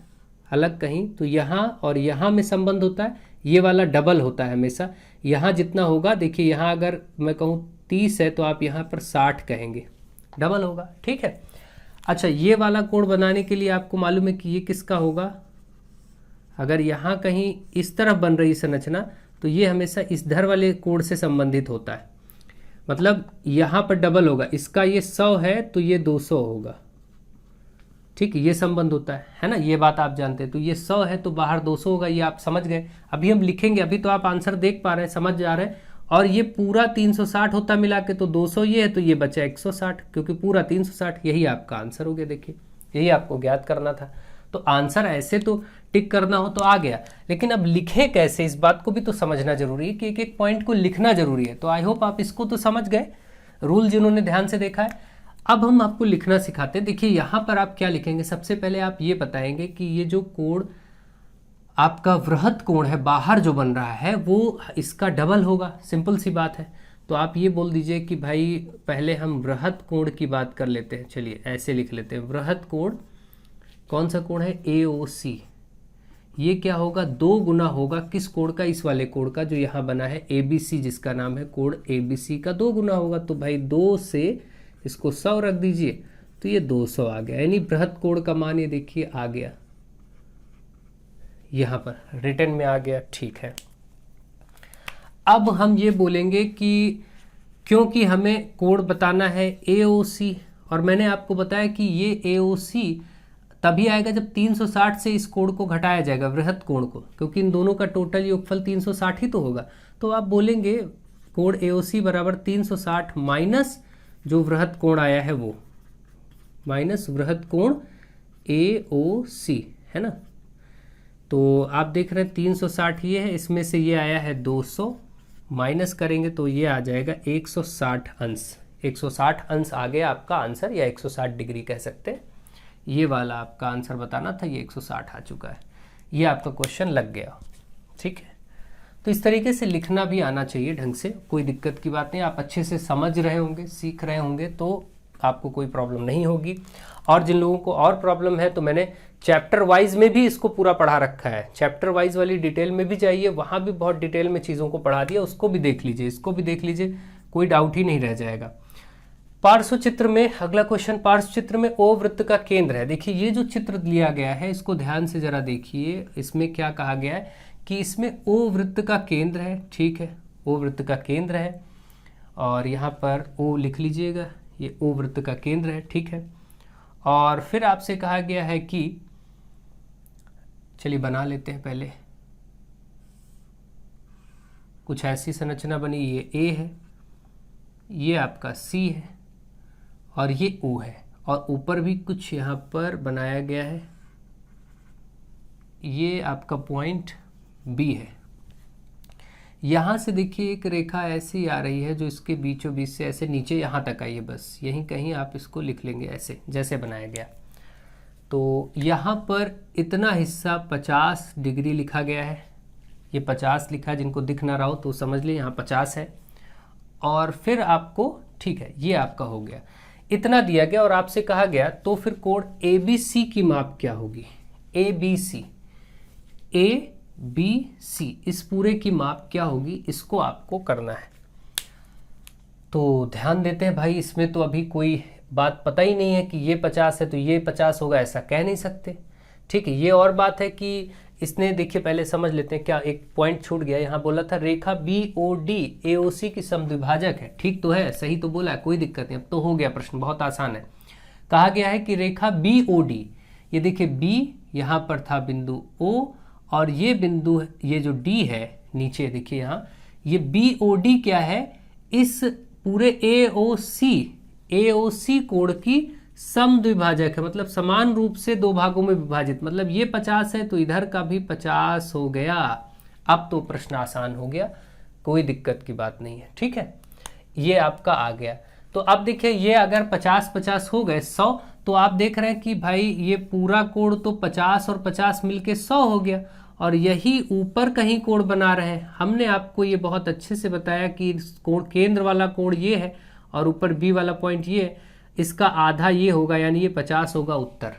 अलग कहीं, तो यहाँ और यहाँ में संबंध होता है। ये वाला डबल होता है हमेशा। यहाँ जितना होगा, देखिए यहाँ अगर मैं कहूँ 30 है तो आप यहाँ पर 60 कहेंगे, डबल होगा। ठीक है। अच्छा, ये वाला कोण बनाने के लिए आपको मालूम है कि ये किसका होगा। अगर यहाँ कहीं इस तरफ बन रही संरचना, तो ये हमेशा इस धर वाले कोण से संबंधित होता है। मतलब यहाँ पर डबल होगा, इसका ये 100 है तो ये 200 होगा। ठीक है, ये संबंध होता है ना, ये बात आप जानते हैं। तो ये 100 है तो बाहर 200 होगा, ये आप समझ गए। अभी हम लिखेंगे, अभी तो आप आंसर देख पा रहे हैं, समझ जा रहे हैं। और ये पूरा 360 होता मिला के, तो 200 ये है तो ये बचा 160, क्योंकि पूरा 360। यही आपका आंसर हो गया। देखिए, यही आपको ज्ञात करना था। तो आंसर ऐसे तो टिक करना हो तो आ गया, लेकिन अब लिखे कैसे, इस बात को भी तो समझना जरूरी है कि एक एक पॉइंट को लिखना जरूरी है। तो आई होप आप इसको तो समझ गए, रूल जिन्होंने ध्यान से देखा है। अब हम आपको लिखना सिखाते हैं। देखिए यहाँ पर आप क्या लिखेंगे, सबसे पहले आप ये बताएंगे कि ये जो कोण आपका वृहत कोण है, बाहर जो बन रहा है, वो इसका डबल होगा। सिंपल सी बात है। तो आप ये बोल दीजिए कि भाई पहले हम वृहत कोण की बात कर लेते हैं। चलिए ऐसे लिख लेते हैं, वृहत कोण कौन सा कोण है? AOC। ये क्या होगा? 2 गुना होगा किस कोण का? इस वाले कोण का जो यहाँ बना है ABC, जिसका नाम है कोण ABC का 2 गुना होगा। तो भाई 2 से इसको 100 रख दीजिए, तो ये 200 आ गया। यानी बृहत कोण का मान ये देखिए आ गया, यहाँ पर रिटर्न में आ गया। ठीक है, अब हम ये बोलेंगे कि क्योंकि हमें कोण बताना है AOC, और मैंने आपको बताया कि ये AOC तभी आएगा जब 360 से इस कोण को घटाया जाएगा, वृहत कोण को, क्योंकि इन दोनों का टोटल योगफल 360 ही तो होगा। तो आप बोलेंगे कोण AOC बराबर 360 माइनस जो वृहत कोण आया है वो, माइनस वृहत कोण AOC, है ना। तो आप देख रहे हैं 360 ये है, इसमें से ये आया है 200, माइनस करेंगे तो ये आ जाएगा 160 अंश। 160 अंश आ गया आपका आंसर, या 160 डिग्री कह सकते हैं। ये वाला आपका आंसर बताना था, ये 160 आ चुका है। ये आपका क्वेश्चन लग गया। ठीक है, तो इस तरीके से लिखना भी आना चाहिए ढंग से, कोई दिक्कत की बात नहीं। आप अच्छे से समझ रहे होंगे, सीख रहे होंगे, तो आपको कोई प्रॉब्लम नहीं होगी। और जिन लोगों को और प्रॉब्लम है, तो मैंने चैप्टर वाइज में भी इसको पूरा पढ़ा रखा है। चैप्टर वाइज वाली डिटेल में भी जाइए, वहाँ भी बहुत डिटेल में चीज़ों को पढ़ा दिया, उसको भी देख लीजिए, इसको भी देख लीजिए, कोई डाउट ही नहीं रह जाएगा। पार्श्व चित्र में अगला क्वेश्चन, पार्श्व चित्र में O वृत्त का केंद्र है। देखिए ये जो चित्र लिया गया है, इसको ध्यान से जरा देखिए। इसमें क्या कहा गया है कि इसमें O वृत्त का केंद्र है। ठीक है, O वृत्त का केंद्र है, और यहाँ पर O लिख लीजिएगा, ये O वृत्त का केंद्र है। ठीक है, और फिर आपसे कहा गया है कि, चलिए बना लेते हैं पहले। कुछ ऐसी संरचना बनी, ये A है, ये आपका C है, और ये O है, और ऊपर भी कुछ यहाँ पर बनाया गया है, ये आपका पॉइंट B है। यहाँ से देखिए एक रेखा ऐसी आ रही है जो इसके बीचों बीच से ऐसे नीचे यहाँ तक आई है, बस यहीं कहीं आप इसको लिख लेंगे ऐसे जैसे बनाया गया। तो यहाँ पर इतना हिस्सा 50 डिग्री लिखा गया है, ये 50 लिखा है, जिनको दिख ना रहा हो तो समझ लिए यहाँ 50 है। और फिर आपको, ठीक है, ये आपका हो गया, इतना दिया गया। और आपसे कहा गया तो फिर कोण ABC की माप क्या होगी? ABC, ABC इस पूरे की माप क्या होगी, इसको आपको करना है। तो ध्यान देते हैं भाई, इसमें तो अभी कोई बात पता ही नहीं है कि ये 50 है तो ये 50 होगा, ऐसा कह नहीं सकते। ठीक है, ये और बात है कि इसने, देखिए पहले समझ लेते हैं क्या, एक पॉइंट छूट गया। यहाँ बोला था रेखा BOD AOC की समद्विभाजक है। ठीक तो है, सही तो बोला है, कोई दिक्कत नहीं। अब तो हो गया प्रश्न, बहुत आसान है। कहा गया है कि रेखा BOD, ये देखिए B यहाँ पर था बिंदु O और ये बिंदु, ये जो D है नीचे देखिए यहाँ, ये BOD क्या है, इस पूरे AOC कोण की समद्विभाजक है, मतलब समान रूप से दो भागों में विभाजित, मतलब ये 50 है तो इधर का भी 50 हो गया। अब तो प्रश्न आसान हो गया, कोई दिक्कत की बात नहीं है, ठीक है, ये आपका आ गया। तो अब देखिए ये अगर 50-50 हो गए 100, तो आप देख रहे हैं कि भाई ये पूरा कोण तो 50 और 50 मिलके 100 हो गया, और यही ऊपर कहीं कोण बना रहे हैं। हमने आपको ये बहुत अच्छे से बताया कि कोण, केंद्र वाला कोण ये है और ऊपर B वाला पॉइंट ये है, इसका आधा ये होगा, यानी ये 50 होगा उत्तर,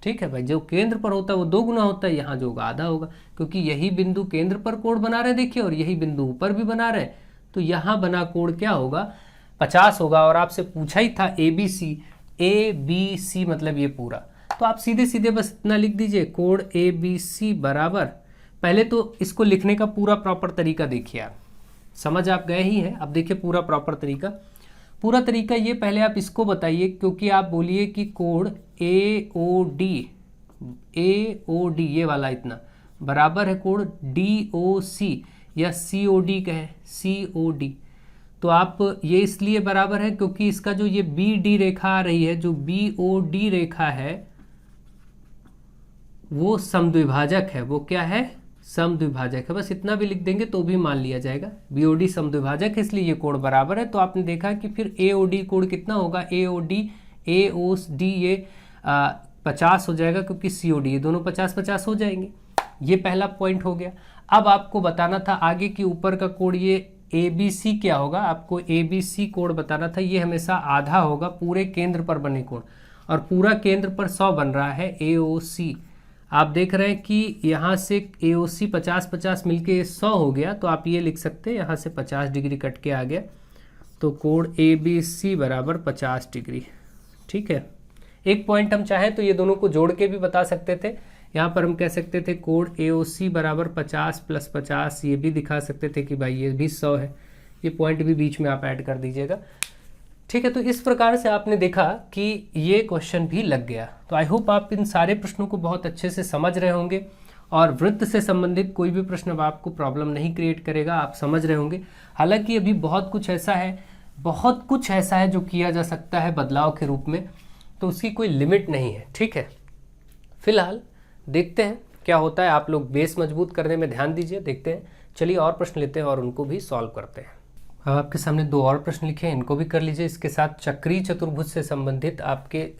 ठीक है भाई। जो केंद्र पर होता है वो 2 गुना होता है, यहाँ जो होगा आधा होगा, क्योंकि यही बिंदु केंद्र पर कोण बना रहे देखिए, और यही बिंदु ऊपर भी बना रहे, तो यहाँ बना कोण क्या होगा, 50 होगा। और आपसे पूछा ही था ABC मतलब ये पूरा, तो आप सीधे सीधे बस इतना लिख दीजिए, कोण ABC बराबर, पहले तो इसको लिखने का पूरा प्रॉपर तरीका देखिए, आप समझ आप गए ही हैं। अब देखिए पूरा प्रॉपर तरीका, पूरा तरीका ये, पहले आप इसको बताइए, क्योंकि आप बोलिए कि कोण AOD ये वाला इतना बराबर है कोण DOC या COD कहें, COD, तो आप ये इसलिए बराबर है क्योंकि इसका जो ये BD रेखा आ रही है, जो BOD रेखा है वो समद्विभाजक है। वो क्या है, समद्विभाजक है। बस इतना भी लिख देंगे तो भी मान लिया जाएगा, BOD समद्विभाजक है, इसलिए ये कोण बराबर है। तो आपने देखा कि फिर AOD कोण कितना होगा, AOD ये 50 हो जाएगा, क्योंकि COD ये दोनों 50-50 हो जाएंगे। ये पहला पॉइंट हो गया। अब आपको बताना था आगे कि ऊपर का कोण ये ABC क्या होगा, आपको ABC कोण बताना था। ये हमेशा आधा होगा पूरे केंद्र पर बने कोण, और पूरा केंद्र पर 100 बन रहा है AOC। आप देख रहे हैं कि यहाँ से AOC 50-50 मिलके 100 हो गया, तो आप ये लिख सकते हैं, यहाँ से 50 डिग्री कट के आ गया, तो कोण ABC बराबर 50 डिग्री, ठीक है। एक पॉइंट हम चाहें तो ये दोनों को जोड़ के भी बता सकते थे, यहाँ पर हम कह सकते थे कोण AOC बराबर 50 + 50, ये भी दिखा सकते थे कि भाई ये भी 100 है, ये पॉइंट भी बीच में आप ऐड कर दीजिएगा, ठीक है। तो इस प्रकार से आपने देखा कि ये क्वेश्चन भी लग गया। तो आई होप आप इन सारे प्रश्नों को बहुत अच्छे से समझ रहे होंगे, और वृत्त से संबंधित कोई भी प्रश्न अब आपको प्रॉब्लम नहीं क्रिएट करेगा, आप समझ रहे होंगे। हालांकि अभी बहुत कुछ ऐसा है जो किया जा सकता है बदलाव के रूप में, तो उसकी कोई लिमिट नहीं है, ठीक है। फिलहाल देखते हैं क्या होता है, आप लोग बेस मजबूत करने में ध्यान दीजिए, देखते हैं। चलिए और प्रश्न लेते हैं और उनको भी सॉल्व करते हैं। अब आपके सामने 2 और प्रश्न लिखे हैं, इनको भी कर लीजिए। इसके साथ चक्रीय चतुर्भुज से संबंधित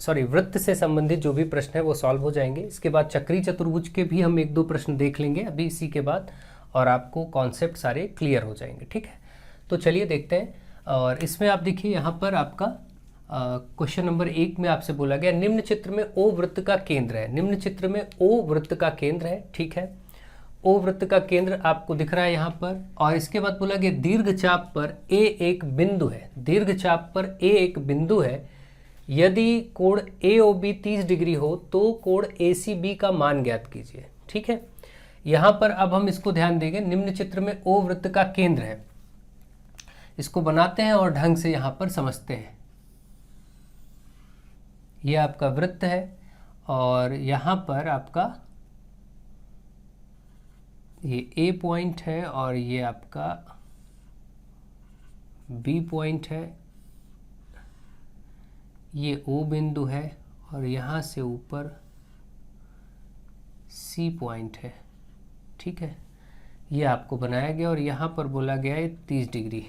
वृत्त से संबंधित जो भी प्रश्न है वो सॉल्व हो जाएंगे। इसके बाद चक्रीय चतुर्भुज के भी हम 1-2 प्रश्न देख लेंगे अभी इसी के बाद, और आपको कॉन्सेप्ट सारे क्लियर हो जाएंगे, ठीक है। तो चलिए देखते हैं। और इसमें आप देखिए यहाँ पर आपका क्वेश्चन नंबर 1 में आपसे बोला गया, निम्न चित्र में O वृत्त का केंद्र है। निम्न चित्र में O वृत्त का केंद्र है, ठीक है। O वृत्त का केंद्र आपको दिख रहा है यहाँ पर, और इसके बाद बोला गया दीर्घ चाप पर A एक बिंदु है। दीर्घ चाप पर A एक बिंदु है, यदि कोण AOB 30 डिग्री हो तो कोण ACB का मान ज्ञात कीजिए, ठीक है। यहाँ पर अब हम इसको ध्यान देंगे, निम्न चित्र में O वृत्त का केंद्र है, इसको बनाते हैं और ढंग से यहाँ पर समझते हैं। ये आपका वृत्त है, और यहाँ पर आपका ये A पॉइंट है, और ये आपका B पॉइंट है, ये O बिंदु है, और यहाँ से ऊपर C पॉइंट है, ठीक है। ये आपको बनाया गया, और यहाँ पर बोला गया है 30 डिग्री,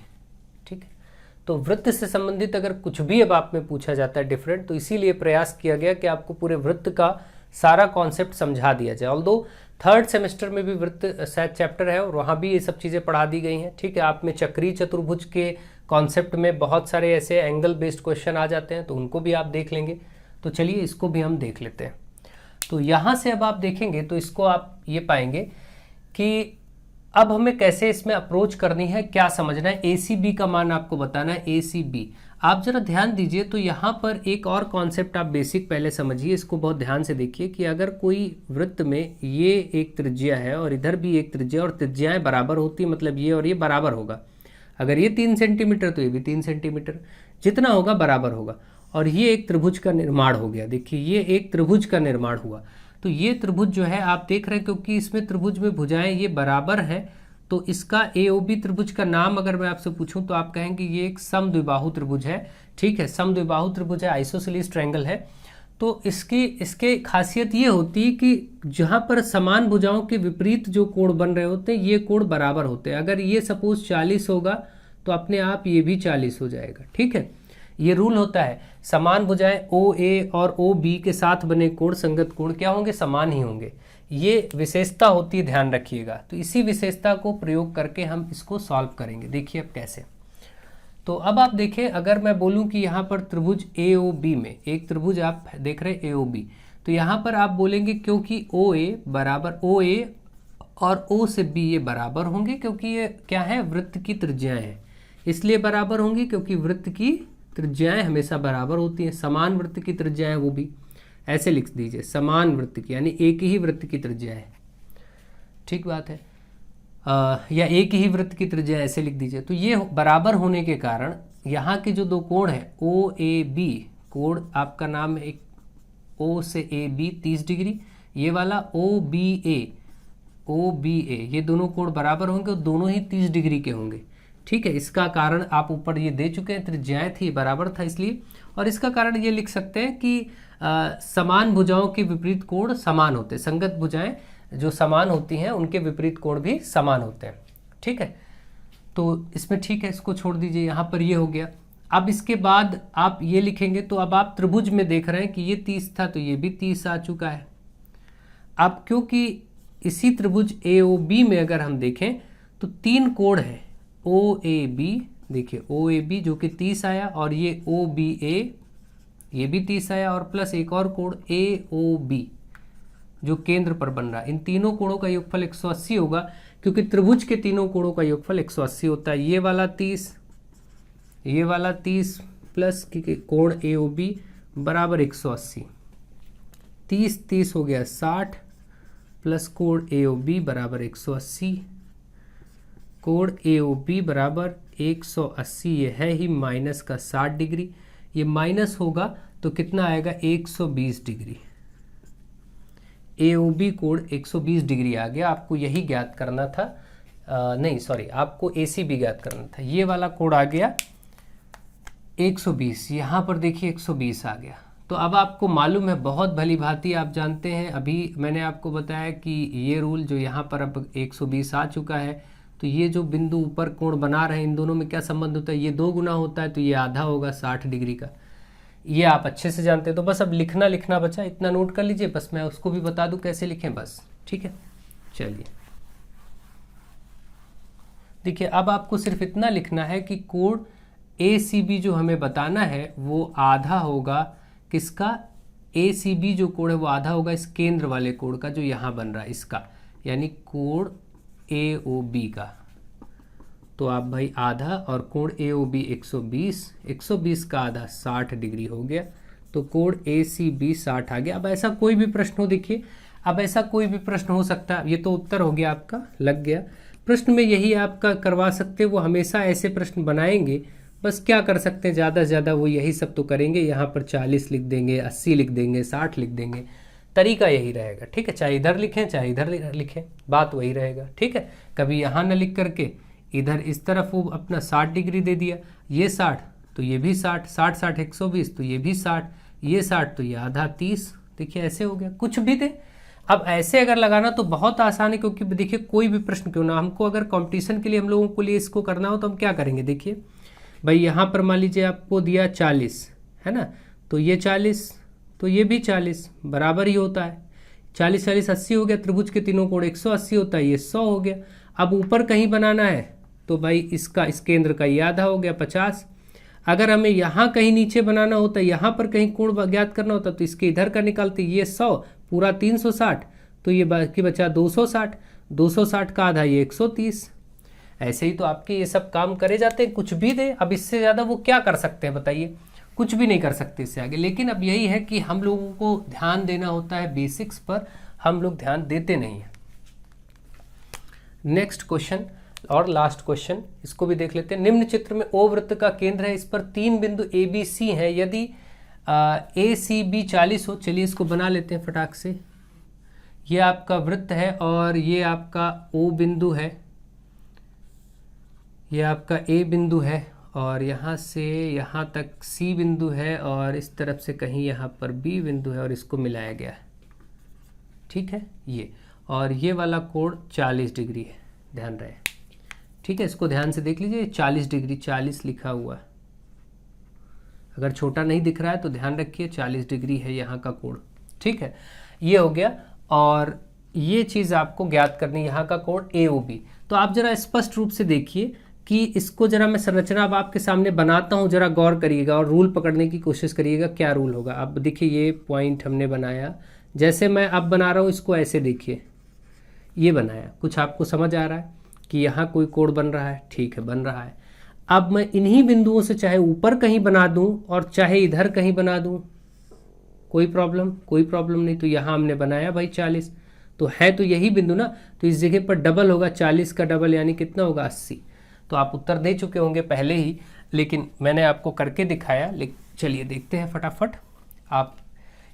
ठीक है। तो वृत्त से संबंधित अगर कुछ भी अब आप में पूछा जाता है डिफरेंट, तो इसीलिए प्रयास किया गया कि आपको पूरे वृत्त का सारा कॉन्सेप्ट समझा दिया जाए। ऑल्दो 3rd सेमेस्टर में भी वृत्त शायद चैप्टर है, और वहाँ भी ये सब चीज़ें पढ़ा दी गई हैं, ठीक है। आप में चक्रीय चतुर्भुज के कॉन्सेप्ट में बहुत सारे ऐसे एंगल बेस्ड क्वेश्चन आ जाते हैं, तो उनको भी आप देख लेंगे। तो चलिए इसको भी हम देख लेते हैं। तो यहाँ से अब आप देखेंगे तो इसको आप ये पाएंगे कि अब हमें कैसे इसमें अप्रोच करनी है, क्या समझना है। ACB का मान आपको बताना है, ACB। आप जरा ध्यान दीजिए, तो यहाँ पर एक और कॉन्सेप्ट आप बेसिक पहले समझिए, इसको बहुत ध्यान से देखिए कि अगर कोई वृत्त में ये एक त्रिज्या है और इधर भी एक त्रिज्या, और त्रिज्याएं बराबर होती, मतलब ये और ये बराबर होगा। अगर ये 3 सेंटीमीटर तो ये भी 3 सेंटीमीटर, जितना होगा बराबर होगा। और ये एक त्रिभुज का निर्माण हो गया। देखिए ये एक त्रिभुज का निर्माण हुआ। तो ये त्रिभुज जो है आप देख रहे हैं, क्योंकि इसमें त्रिभुज में भुजाएं ये बराबर है, तो इसका एओबी त्रिभुज का नाम अगर मैं आपसे पूछूं तो आप कहेंगे ये एक समद्विबाहु त्रिभुज है। ठीक है, समद्विबाहु त्रिभुज है, आइसोसेलेस ट्रायंगल है। तो इसके खासियत ये होती है कि जहां पर समान भुजाओं के विपरीत जो कोण बन रहे होते हैं ये कोण बराबर होते हैं। अगर ये सपोज 40 होगा तो अपने आप ये भी 40 हो जाएगा। ठीक है, ये रूल होता है। समान भुजाएं OA और OB के साथ बने कोण, संगत कोण क्या होंगे, समान ही होंगे। ये विशेषता होती है, ध्यान रखिएगा। तो इसी विशेषता को प्रयोग करके हम इसको सॉल्व करेंगे। देखिए अब कैसे। तो अब आप देखें, अगर मैं बोलूं कि यहाँ पर त्रिभुज AOB में एक त्रिभुज आप देख रहे हैं AOB, तो यहाँ पर आप बोलेंगे क्योंकि OA बराबर OA और O से B ये बराबर होंगे, क्योंकि ये क्या है, वृत्त की त्रिज्याएं हैं, इसलिए बराबर होंगी, क्योंकि वृत्त की त्रिज्याएं हमेशा बराबर होती हैं। समान वृत्त की त्रिज्याएं वो भी ऐसे लिख दीजिए, समान वृत्त की, यानी एक ही वृत्त की त्रिज्या है। ठीक बात है, या एक ही वृत्त की त्रिज्या ऐसे लिख दीजिए। तो ये बराबर होने के कारण यहाँ के जो दो कोण है OAB, कोण आपका नाम है एक O से AB 30 डिग्री, ये वाला OBA ये दोनों कोण बराबर होंगे और दोनों ही 30 डिग्री के होंगे। ठीक है, इसका कारण आप ऊपर ये दे चुके हैं, त्रिज्याएं थी बराबर था इसलिए। और इसका कारण ये लिख सकते हैं कि समान भुजाओं के विपरीत कोण समान होते हैं। संगत भुजाएं जो समान होती हैं उनके विपरीत कोण भी समान होते हैं। ठीक है, तो इसमें ठीक है, इसको छोड़ दीजिए, यहाँ पर ये हो गया। अब इसके बाद आप ये लिखेंगे, तो अब आप त्रिभुज में देख रहे हैं कि ये 30 था तो ये भी 30 आ चुका है। अब क्योंकि इसी त्रिभुज AOB में अगर हम देखें तो 3 कोण है OAB, देखिए OAB जो कि 30 आया, और ये OBA ये भी 30 आया, और प्लस एक और कोण AOB जो केंद्र पर बन रहा है। इन तीनों कोणों का योगफल 180 होगा, क्योंकि त्रिभुज के तीनों कोणों का योगफल 180 होता है। ये वाला 30, ये वाला 30 प्लस कोण AOB बराबर 180, 30 हो गया 60 प्लस कोण AOB बराबर 180, कोण AOB बराबर 180, ये है ही माइनस का 60 डिग्री, ये माइनस होगा तो कितना आएगा, 120 डिग्री। AOB कोण 120 डिग्री आ गया। आपको यही ज्ञात करना था, नहीं सॉरी, आपको ACB ज्ञात करना था। ये वाला कोण आ गया 120, यहाँ पर देखिए 120 आ गया। तो अब आपको मालूम है, बहुत भली भांति आप जानते हैं, अभी मैंने आपको बताया कि ये रूल जो यहाँ पर अब 120 आ चुका है, तो ये जो बिंदु ऊपर कोण बना रहे हैं इन दोनों में क्या संबंध होता है, ये 2 गुना होता है, तो ये आधा होगा 60 डिग्री का। ये आप अच्छे से जानते हैं। तो बस अब लिखना बचा, इतना नोट कर लीजिए, बस मैं उसको भी बता दूं कैसे लिखें बस। ठीक है, चलिए देखिए, अब आपको सिर्फ इतना लिखना है कि कोण ACB जो हमें बताना है वो आधा होगा किसका, ACB जो कोण है वो आधा होगा इस केंद्र वाले कोण का जो यहाँ बन रहा है इसका, यानी कोण AOB का। तो आप भाई आधा, और कोण AOB 120 का आधा 60 डिग्री हो गया, तो कोण ACB 60 आ गया। अब ऐसा कोई भी प्रश्न हो, देखिए अब ऐसा कोई भी प्रश्न हो सकता है, ये तो उत्तर हो गया आपका, लग गया। प्रश्न में यही आपका करवा सकते, वो हमेशा ऐसे प्रश्न बनाएंगे। बस क्या कर सकते हैं, ज़्यादा से ज़्यादा वो यही सब तो करेंगे, यहाँ पर 40 लिख देंगे, 80 लिख देंगे, 60 लिख देंगे, तरीका यही रहेगा। ठीक है, चाहे इधर लिखें चाहे इधर लिखें, बात वही रहेगा। ठीक है, कभी यहाँ न लिख करके इधर इस तरफ वो अपना 60 डिग्री दे दिया, ये 60 तो ये भी 60, 60 120 तो ये भी 60, ये 60 तो ये आधा 30। देखिए ऐसे हो गया, कुछ भी दे। अब ऐसे अगर लगाना तो बहुत आसान है, क्योंकि देखिए कोई भी प्रश्न क्यों ना, हमको अगर कंपटीशन के लिए हम लोगों को लिए इसको करना हो तो हम क्या करेंगे। देखिए भाई यहाँ पर मान लीजिए आपको दिया 40 है ना, तो ये 40 तो ये भी 40 बराबर ही होता है। 40 40 80 हो गया, त्रिभुज के तीनों कोण 180 होता है, ये 100 हो गया। अब ऊपर कहीं बनाना है तो भाई इसका, इस केंद्र का ये आधा हो गया 50। अगर हमें यहाँ कहीं नीचे बनाना होता, यहाँ पर कहीं कोण ज्ञात करना होता तो इसके इधर का निकालते, ये 100 पूरा 360, तो ये बाकी बचा 260, 260 का आधा ये 130। ऐसे ही तो आपके ये सब काम करे जाते हैं, कुछ भी दे। अब इससे ज़्यादा वो क्या कर सकते हैं बताइए, कुछ भी नहीं कर सकते इससे आगे। लेकिन अब यही है कि हम लोगों को ध्यान देना होता है बेसिक्स पर, हम लोग ध्यान देते नहीं हैं। नेक्स्ट क्वेश्चन और लास्ट क्वेश्चन, इसको भी देख लेते हैं। निम्न चित्र में O वृत्त का केंद्र है, इस पर 3 बिंदु ABC हैं। यदि ACB 40 हो, चलिए इसको बना लेते हैं फटाक से। ये आपका वृत्त है और ये आपका O बिंदु है, ये आपका A बिंदु है और यहाँ से यहाँ तक C बिंदु है और इस तरफ से कहीं यहाँ पर B बिंदु है और इसको मिलाया गया है, ठीक है ये। और ये वाला कोण 40 डिग्री है, ध्यान रहे, ठीक है। इसको ध्यान से देख लीजिए, 40 डिग्री 40 लिखा हुआ है, अगर छोटा नहीं दिख रहा है तो ध्यान रखिए 40 डिग्री है यहाँ का कोण, ठीक है। ये हो गया और ये चीज़ आपको ज्ञात करनी, यहाँ का कोण AOB। तो आप जरा स्पष्ट रूप से देखिए कि इसको जरा मैं संरचना अब आपके सामने बनाता हूँ, जरा गौर करिएगा और रूल पकड़ने की कोशिश करिएगा क्या रूल होगा। अब देखिए ये पॉइंट हमने बनाया, जैसे मैं अब बना रहा हूँ इसको ऐसे देखिए, ये बनाया, कुछ आपको समझ आ रहा है कि यहाँ कोई कोण बन रहा है, ठीक है बन रहा है। अब मैं इन्हीं बिंदुओं से चाहे ऊपर कहीं बना दूं और चाहे इधर कहीं बना दूं, कोई प्रॉब्लम नहीं। तो यहाँ हमने बनाया भाई 40, तो है तो यही बिंदु ना, तो इस जगह पर डबल होगा, 40 का डबल यानी कितना होगा 80। तो आप उत्तर दे चुके होंगे पहले ही, लेकिन मैंने आपको करके दिखाया। चलिए देखते हैं फटाफट। आप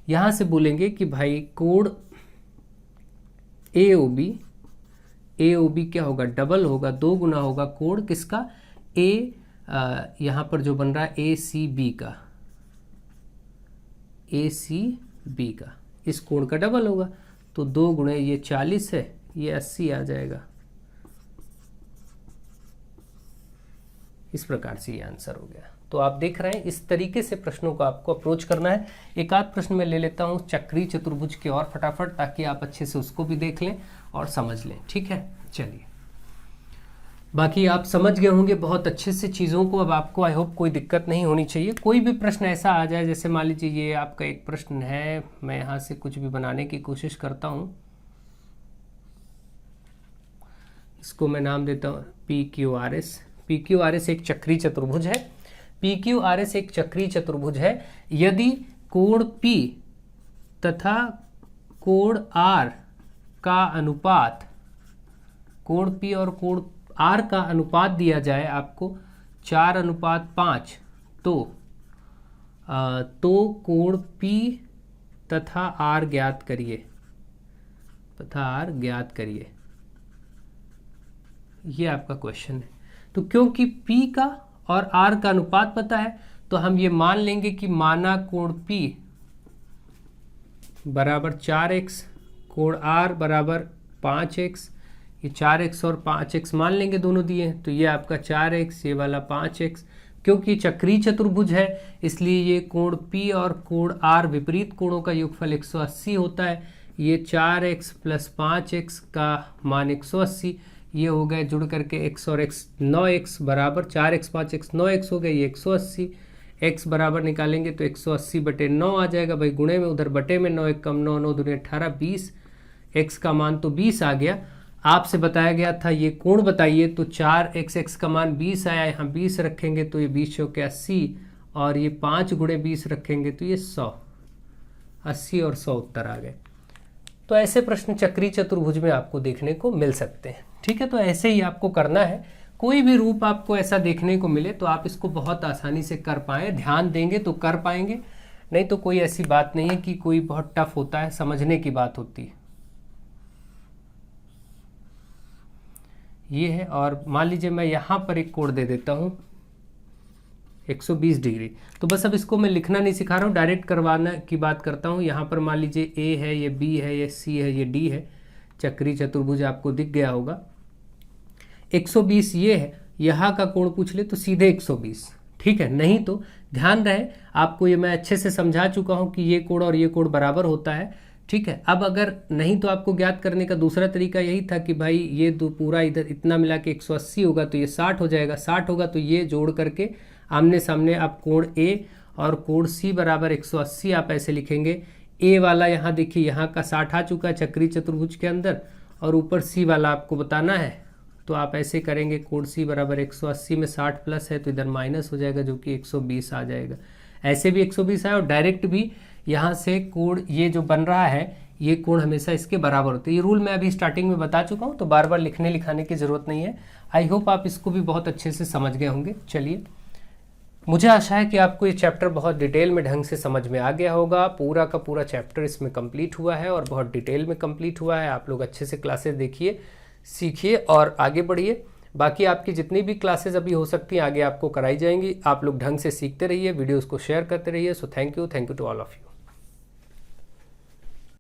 यहाँ से बोलेंगे कि भाई कोण AOB क्या होगा, डबल होगा, 2 गुना होगा कोण किसका, यहाँ पर जो बन रहा है ACB का, इस कोण का डबल होगा। तो 2 गुणे ये 40 है, ये 80 आ जाएगा। इस प्रकार से ये आंसर हो गया। तो आप देख रहे हैं इस तरीके से प्रश्नों को आपको अप्रोच करना है। एक आध प्रश्न में ले लेता हूँ चक्रीय चतुर्भुज के और फटाफट, ताकि आप अच्छे से उसको भी देख लें और समझ लें, ठीक है। चलिए बाकी आप समझ गए होंगे बहुत अच्छे से चीज़ों को। अब आपको आई होप कोई दिक्कत नहीं होनी चाहिए। कोई भी प्रश्न ऐसा आ जाए, जैसे मान लीजिए ये आपका एक प्रश्न है, मैं यहाँ से कुछ भी बनाने की कोशिश करता हूँ, इसको मैं नाम देता हूँ PQRS। PQRS एक चक्रीय चतुर्भुज है। PQRS एक चक्रीय चतुर्भुज है। यदि कोण P तथा कोण R का अनुपात, कोण P और कोण R का अनुपात दिया जाए आपको 4:5, तो कोण P तथा R ज्ञात करिए, ये आपका क्वेश्चन है। तो क्योंकि P का और R का अनुपात पता है, तो हम ये मान लेंगे कि माना कोण P बराबर 4x, कोण R बराबर 5x, ये 4x और 5x मान लेंगे, दोनों दिए हैं, तो ये आपका 4x, ये वाला 5x। क्योंकि चक्रीय चतुर्भुज है इसलिए ये कोण P और कोण R विपरीत कोणों का योगफल 180 होता है। ये 4x प्लस 5x का मान 180, ये हो गए जुड़ करके x और x 9x बराबर 4x 5x 9x हो गए, ये 180। x बराबर निकालेंगे तो 180/9 आ जाएगा भाई, गुणे में उधर बटे में 9 1 कम 9 9 दूनी 18 20, x का मान तो 20 आ गया। आपसे बताया गया था ये कोण बताइए, तो 4x का मान 20 आया, यहाँ 20 रखेंगे तो ये 20 हो गया 80 और ये 5 गुणे 20 रखेंगे तो ये 100, 80 और 100 उत्तर आ गए। तो ऐसे प्रश्न चक्रीय चतुर्भुज में आपको देखने को मिल सकते हैं, ठीक है। तो ऐसे ही आपको करना है। कोई भी रूप आपको ऐसा देखने को मिले तो आप इसको बहुत आसानी से कर पाएँ, ध्यान देंगे तो कर पाएंगे, नहीं तो कोई ऐसी बात नहीं है कि कोई बहुत टफ होता है, समझने की बात होती है। ये है, और मान लीजिए मैं यहाँ पर एक कोण दे देता हूँ 120 डिग्री। तो बस अब इसको मैं लिखना नहीं सिखा रहा हूँ, डायरेक्ट करवाना की बात करता हूँ। यहाँ पर मान लीजिए A है, ये B है, ये C है, ये D है। चक्रीय चतुर्भुज आपको दिख गया होगा। 120 ये है, यहाँ का कोण पूछ ले तो सीधे 120, ठीक है। नहीं तो ध्यान रहे आपको, ये मैं अच्छे से समझा चुका हूँ कि ये कोण और ये कोण बराबर होता है, ठीक है। अब अगर नहीं तो आपको ज्ञात करने का दूसरा तरीका यही था कि भाई ये दो पूरा इधर इतना मिला के 180 होगा तो ये 60 हो जाएगा, 60 होगा तो ये जोड़ करके आमने सामने आप कोण A और कोण C बराबर 180 आप ऐसे लिखेंगे। A वाला यहाँ देखिए यहाँ का 60 आ चुका है चक्रीय चतुर्भुज के अंदर, और ऊपर C वाला आपको बताना है, तो आप ऐसे करेंगे कोण C बराबर 180 में 60 प्लस है तो इधर माइनस हो जाएगा जो कि 120 आ जाएगा। ऐसे भी 120 है और डायरेक्ट भी यहाँ से कोण ये जो बन रहा है ये कोण हमेशा इसके बराबर होते हैं। ये रूल मैं अभी स्टार्टिंग में बता चुका हूँ, तो बार बार लिखने लिखाने की ज़रूरत नहीं है। आई होप आप इसको भी बहुत अच्छे से समझ गए होंगे। चलिए मुझे आशा है कि आपको ये चैप्टर बहुत डिटेल में ढंग से समझ में आ गया होगा। पूरा का पूरा चैप्टर इसमें कंप्लीट हुआ है और बहुत डिटेल में कंप्लीट हुआ है। आप लोग अच्छे से क्लासेस देखिए, सीखिए और आगे बढ़िए। बाकी आपकी जितनी भी क्लासेस अभी हो सकती हैं आगे आपको कराई जाएंगी। आप लोग ढंग से सीखते रहिए, वीडियोज़ को शेयर करते रहिए। So thank you to all of you.